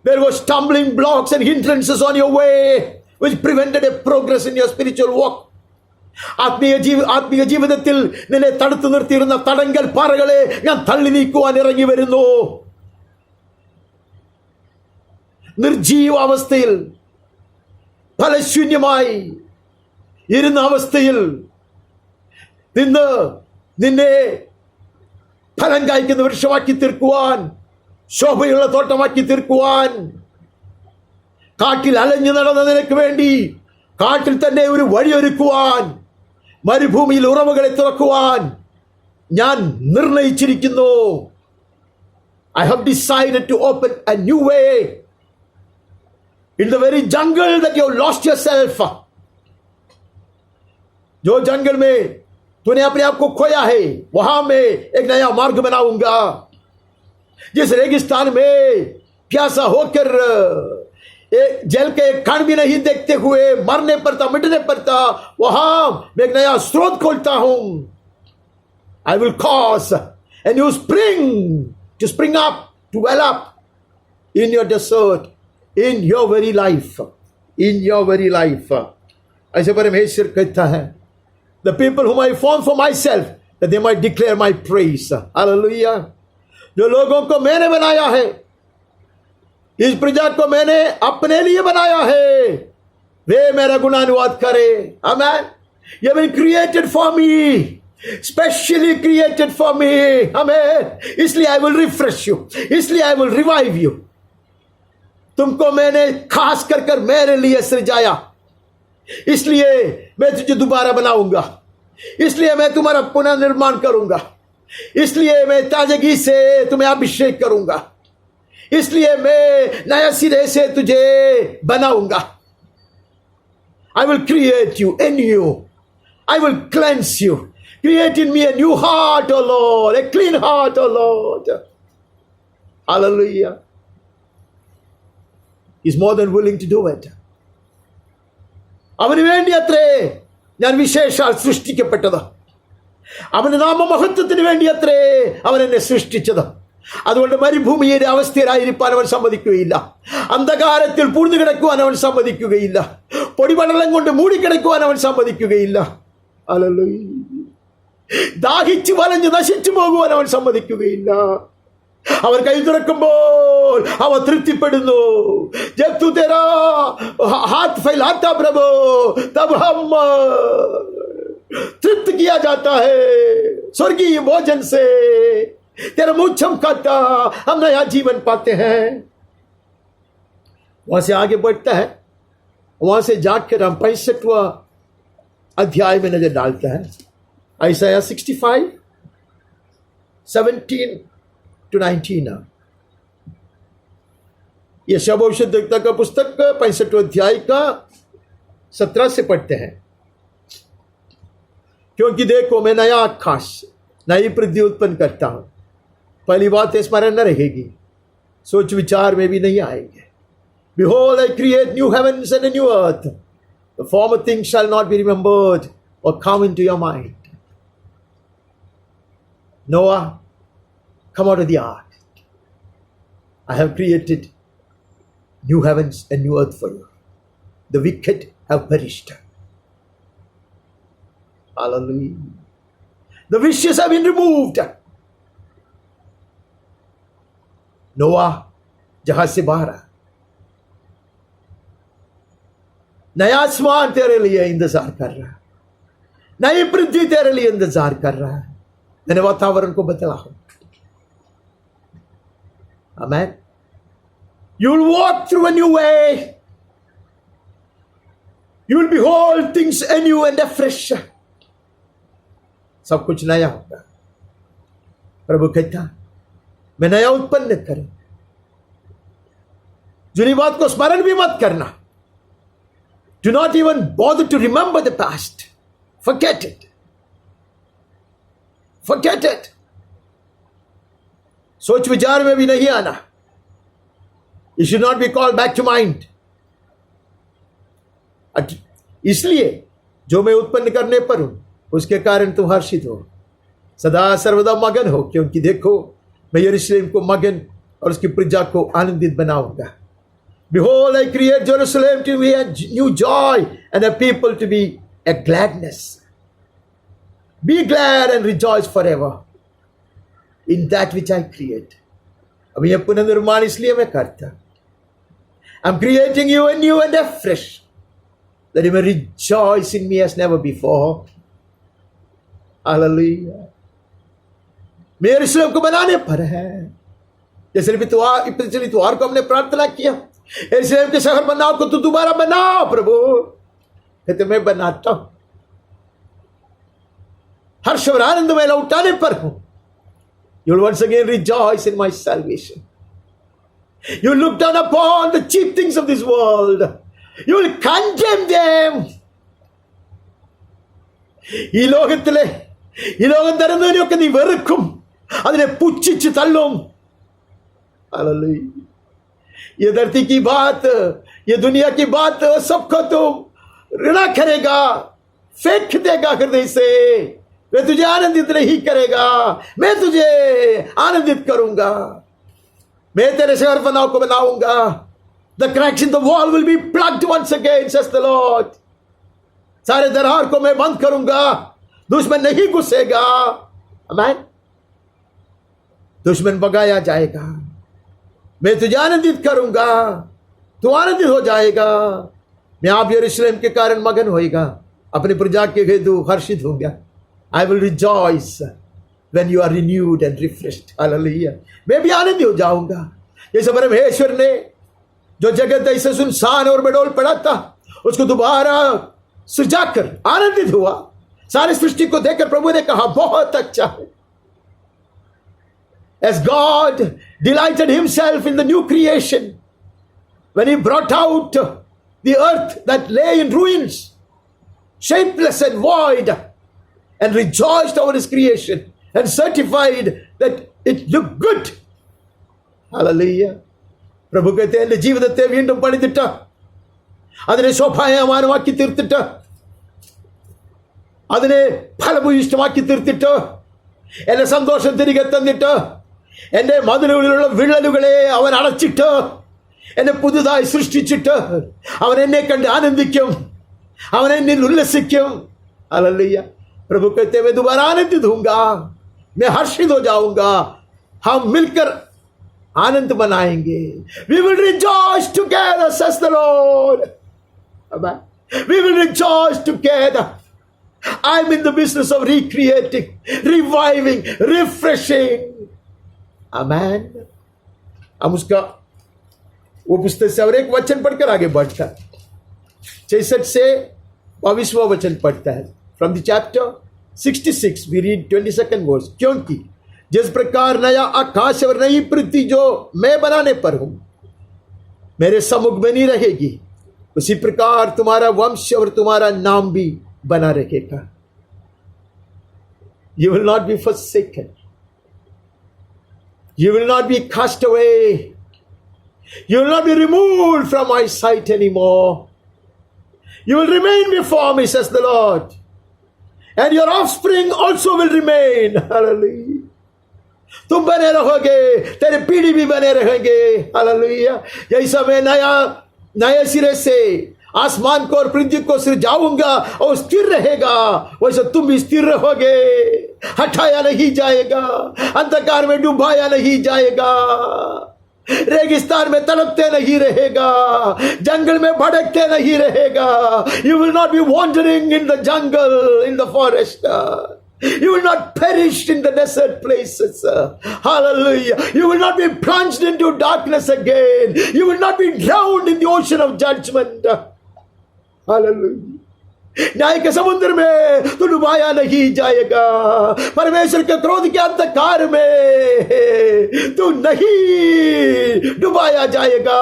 Speaker 1: There were stumbling blocks and hindrances on your way which prevented a progress in your spiritual walk. ആത്മീയ ജീവിതത്തിൽ നിന്നെ തടുത്തു നിർത്തിയിരുന്ന തടങ്കൽ പാറകളെ ഞാൻ തള്ളി നീക്കുവാൻ ഇറങ്ങി വരുന്നു. നിർജീവ അവസ്ഥയിൽ, ഫലശൂന്യമായി ഇരുന്ന അവസ്ഥയിൽ നിന്ന് നിന്നെ ഫലം കായ്ക്കുന്ന വൃക്ഷമാക്കി തീർക്കുവാൻ, ശോഭയുള്ള തോട്ടമാക്കി തീർക്കുവാൻ, കാട്ടിൽ അലഞ്ഞു നടന്ന നിനക്ക് വേണ്ടി കാട്ടിൽ തന്നെ ഒരു വഴിയൊരുക്കുവാൻ, മരുഭൂമിയിൽ ഉറവുകളെ തുറക്കുവാൻ ഞാൻ നിർണയിച്ചിരിക്കുന്നു. I have decided to open a new way in the very jungle that you have lost yourself. जो जंगल में तूने अपने आप को खोया है, वहां मैं एक नया मार्ग बनाऊंगा। जिस रेगिस्तान में प्यासा होकर जल के एक कण भी नहीं देखते हुए मरने पर था, मिटने पर था, वहां मैं एक नया स्रोत खोलता हूं। I will cause a new spring to spring up, to well up in your desert, in your very life, in your very life. ऐसे परमेश्वर कहता है, the people whom I formed for myself, that they might declare my praise. Hallelujah. जो लोगों को मैंने बनाया है, इस प्रजा को मैंने अपने लिए बनाया है, वे मेरा गुणानुवाद करे. Amen. You have been created for me, specially created for me. Amen. इसलिए I will refresh you, इसलिए I will revive you. तुमको मैंने खास कर मेरे लिए सृजाया, इसलिए मैं तुझे दोबारा बनाऊंगा, इसलिए मैं तुम्हारा पुनर्निर्माण करूंगा, इसलिए मैं ताजगी से तुम्हें अभिषेक करूंगा, इसलिए मैं नया सिरे से तुझे बनाऊंगा. I will create you anew. I will cleanse you. Create in me a new heart, O Lord, a clean heart, O Lord. Hallelujah. He's more than willing to do it. അവന് വേണ്ടി അത്രേ ഞാൻ വിശേഷാൽ സൃഷ്ടിക്കപ്പെട്ടത്. അവന്റെ നാമമഹത്വത്തിന് വേണ്ടി അത്രേ അവൻ എന്നെ സൃഷ്ടിച്ചത്. അതുകൊണ്ട് മരുഭൂമിയുടെ അവസ്ഥയിലായിരിക്കാൻ അവൻ സമ്മതിക്കുകയില്ല, അന്ധകാരത്തിൽ പൂർണ്ണു കിടക്കുവാൻ അവൻ സമ്മതിക്കുകയില്ല, പൊടിപടലം കൊണ്ട് മൂടിക്കിടക്കുവാൻ അവൻ സമ്മതിക്കുകയില്ല. ഹല്ലേലൂയ. ദാഹിച്ചു വലഞ്ഞ് നശിച്ചു പോകുവാൻ അവൻ സമ്മതിക്കുകയില്ല. അവൻ കൈ തുറക്കുമ്പോൾ അവൻ തൃപ്തിപ്പെടുന്നു. जब तू तेरा हाथ फैलाता प्रभु, तब हम तृप्त किया जाता है स्वर्गीय भोजन से. तेरा मुंह चमकाता हम नया जीवन पाते हैं. वहां से आगे बढ़ता है, वहां से जाकर हम 65वां अध्याय में नजर डालते हैं. Isaiah 65, 17 to 19. यशायाह भविष्यद्वक्ता का पुस्तक 65 अध्याय का 17 से पढ़ते हैं। क्योंकि देखो मैं नया आकाश नई पृथ्वी उत्पन्न करता हूं। पहली बात स्मरण न रहेगी, सोच विचार में भी नहीं आएंगे। Behold, I create new heavens and a new earth. The former things shall not be remembered or come into your mind. Noah, come out of the ark. I have created new heavens and new earth for you. The wicked have perished. Hallelujah. The vicious have been removed. Noah जहाज से बाहर आ, नया आसमान तेरे लिए इंतजार कर रहा है, नई पृथ्वी तेरे लिए इंतजार कर रहा है। मैंने वातावरण को बदला हूं। Amen. You will walk through a new way. You will behold things anew and afresh. सब कुछ नया होगा। प्रभु कहता मैं नया उत्पन्न करूं। जुनी बात को स्मरण भी मत करना। Do not even bother to remember the past. Forget it. Forget it. सोच विचार में भी नहीं आना। It should not be called back to mind. इसलिए जो मैं उत्पन्न करने पर हूं उसके कारण तुम हर्षित हो, सदा सर्वदा मगन हो, क्योंकि देखो मैं यरूशलेम को मगन और उसकी प्रजा को आनंदित बनाऊंगा। Behold, I create Jerusalem to be a new joy and a people to be a gladness. Be glad and rejoice forever in that which I create. अब यह पुनर्निर्माण इसलिए मैं करता। I'm creating you anew and afresh, that you may rejoice in me as never before. Hallelujah. मैं यरूशलेम को बनाने पर है। जैसे पिछले इतवार को हमने प्रार्थना किया, यरूशलेम के शहर बनाओ को तू दोबारा बनाओ प्रभु। कहते मैं बनाता हूं। हर्ष और आनंद में लौटाने पर हूं। You will once again rejoice in my salvation. You will look down upon the cheap things of this world. You will condemn them. ഈ ലോകം തരുന്നതിനെയൊക്കെ നീ വെറുക്കും, അതിനെ പുച്ഛിച്ച് തള്ളും। हालेलुया। ये धरती की बात, ये दुनिया की बात सबको तुम घृणा करेगा, फेंक देगा हृदय से। मैं तुझे आनंदित नहीं करेगा, मैं तुझे आनंदित करूंगा। मैं तेरे शहर बनाओ को बनाऊंगा। The cracks in the wall will be plugged once again, says the Lord. सारे दरार को मैं बंद करूंगा, दुश्मन नहीं घुसेगा। आमीन। दुश्मन भगाया जाएगा। मैं तुझे आनंदित करूंगा, तू आनंदित हो जाएगा। मैं आप यरूशलेम के कारण मगन होएगा, अपने प्रजा के हेतु हर्षित होगा। I will rejoice when you are renewed and refreshed. Hallelujah. मैं भी आनंदित हो जाऊंगा। जैसे परमेश्वर ने जो जगत ऐसे सुनसान और बेडोल पड़ा था, उसको दोबारा सजाकर आनंदित हुआ। सारी सृष्टि को देखकर प्रभु ने कहा बहुत अच्छा है। As God delighted himself in the new creation, when he brought out the earth that lay in ruins, shapeless and void, and rejoiced over his creation and certified that it looked good. Hallelujah. പ്രഭു कहते എന്റെ ജീവിതത്തെ വീണ്ടും പണിതിട്ട് അതിനെ ശോഭായമാനമാക്കി തീർത്തിട്ട് അതിനെ ഫലഭൂയിഷ്ടമാക്കി തീർത്തിട്ട് എന്നെ സന്തോഷം തിരികെ തന്നിട്ട് എന്റെ മതിലുകളിലുള്ള വിള്ളലുകളെ അവൻ അടച്ചിട്ട് എന്നെ പുതുതായി സൃഷ്ടിച്ചിട്ട് അവൻ എന്നെ കണ്ട് ആനന്ദിക്കും, അവൻ എന്നിൽ ഉല്ലസിക്കും। ഹല്ലേലൂയ। प्रभु कहते मैं दोबारा आनंदित होऊंगा, मैं हर्षित हो जाऊंगा। हम मिलकर आनंद मनाएंगे। We will rejoice together, says the Lord. Amen. We will rejoice together. I'm in the business of recreating, reviving, refreshing. Amen. हम उसका वो पुस्तक से और एक वचन पढ़कर आगे बढ़ता है। 66 से 22वां वचन पढ़ता है। From the chapter 66 we read 22nd verse, क्योंकि जिस प्रकार नया आकाश और नई पृथ्वी जो मैं बनाने पर हूं मेरे सम्मुख बनी रहेगी, उसी प्रकार तुम्हारा वंश और तुम्हारा नाम भी बना रहेगा. You will not be forsaken. You will not be cast away. You will not be removed from my sight anymore. You will remain before me, says the Lord. And your offspring also will remain. Hallelujah. तुम बने रहोगे, तेरे पीढ़ी भी बने रहेंगे. Hallelujah. यही समय नए सिरे से आसमान को और पृथ्वी को सृजाऊंगा और स्थिर रहेगा. वैसे तुम भी स्थिर रहोगे, हटाया नहीं जाएगा, अंधकार में डुबाया नहीं जाएगा, रेगिस्तान में तड़पते नहीं रहेगा, जंगल में भटकते नहीं रहेगा. You will not be wandering in the jungle, in the forest. You will not perish in the desert places. Hallelujah. You will not be plunged into darkness again. You will not be drowned in the ocean of judgment. Hallelujah. न्याय के समुद्र में तो डुबाया नहीं जाएगा. परमेश्वर के क्रोध के अंधकार में तू नहीं डुबाया जाएगा.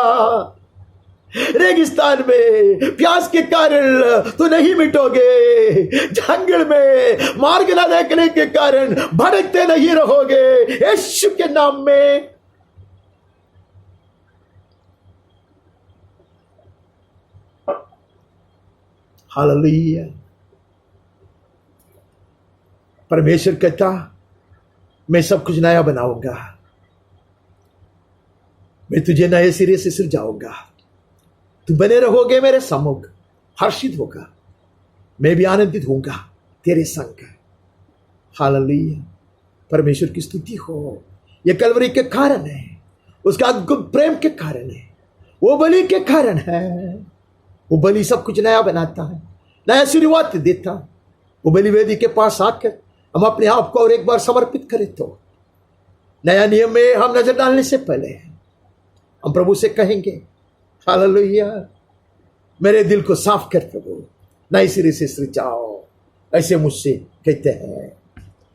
Speaker 1: रेगिस्तान में प्यास के कारण तू नहीं मिटोगे. जंगल में मार्ग न देखने के कारण भटकते नहीं रहोगे. यीशु के नाम में हालेलुया. परमेश्वर कहता मैं सब कुछ नया बनाऊंगा, मैं तुझे नए सिरे से सृजाऊंगा. तू बने रहोगे मेरे सम्मुख, हर्षित होगा, मैं भी आनंदित होऊंगा तेरे संग. हालेलुया. परमेश्वर की स्तुति हो. यह कलवरी के कारण है, उसका अद्भुत प्रेम के कारण है, वो बलि के कारण है. वो बलि सब कुछ नया बनाता है, नया शुरुआत देता है. वो बलि वेदी के पास आकर हम अपने आप को और एक बार समर्पित करें तो नया नियम में हम नजर डालने से पहले हम प्रभु से कहेंगे हालेलुया, मेरे दिल को साफ कर प्रभु, नए सिरे से सृजाओ. ऐसे मुझसे कहते हैं.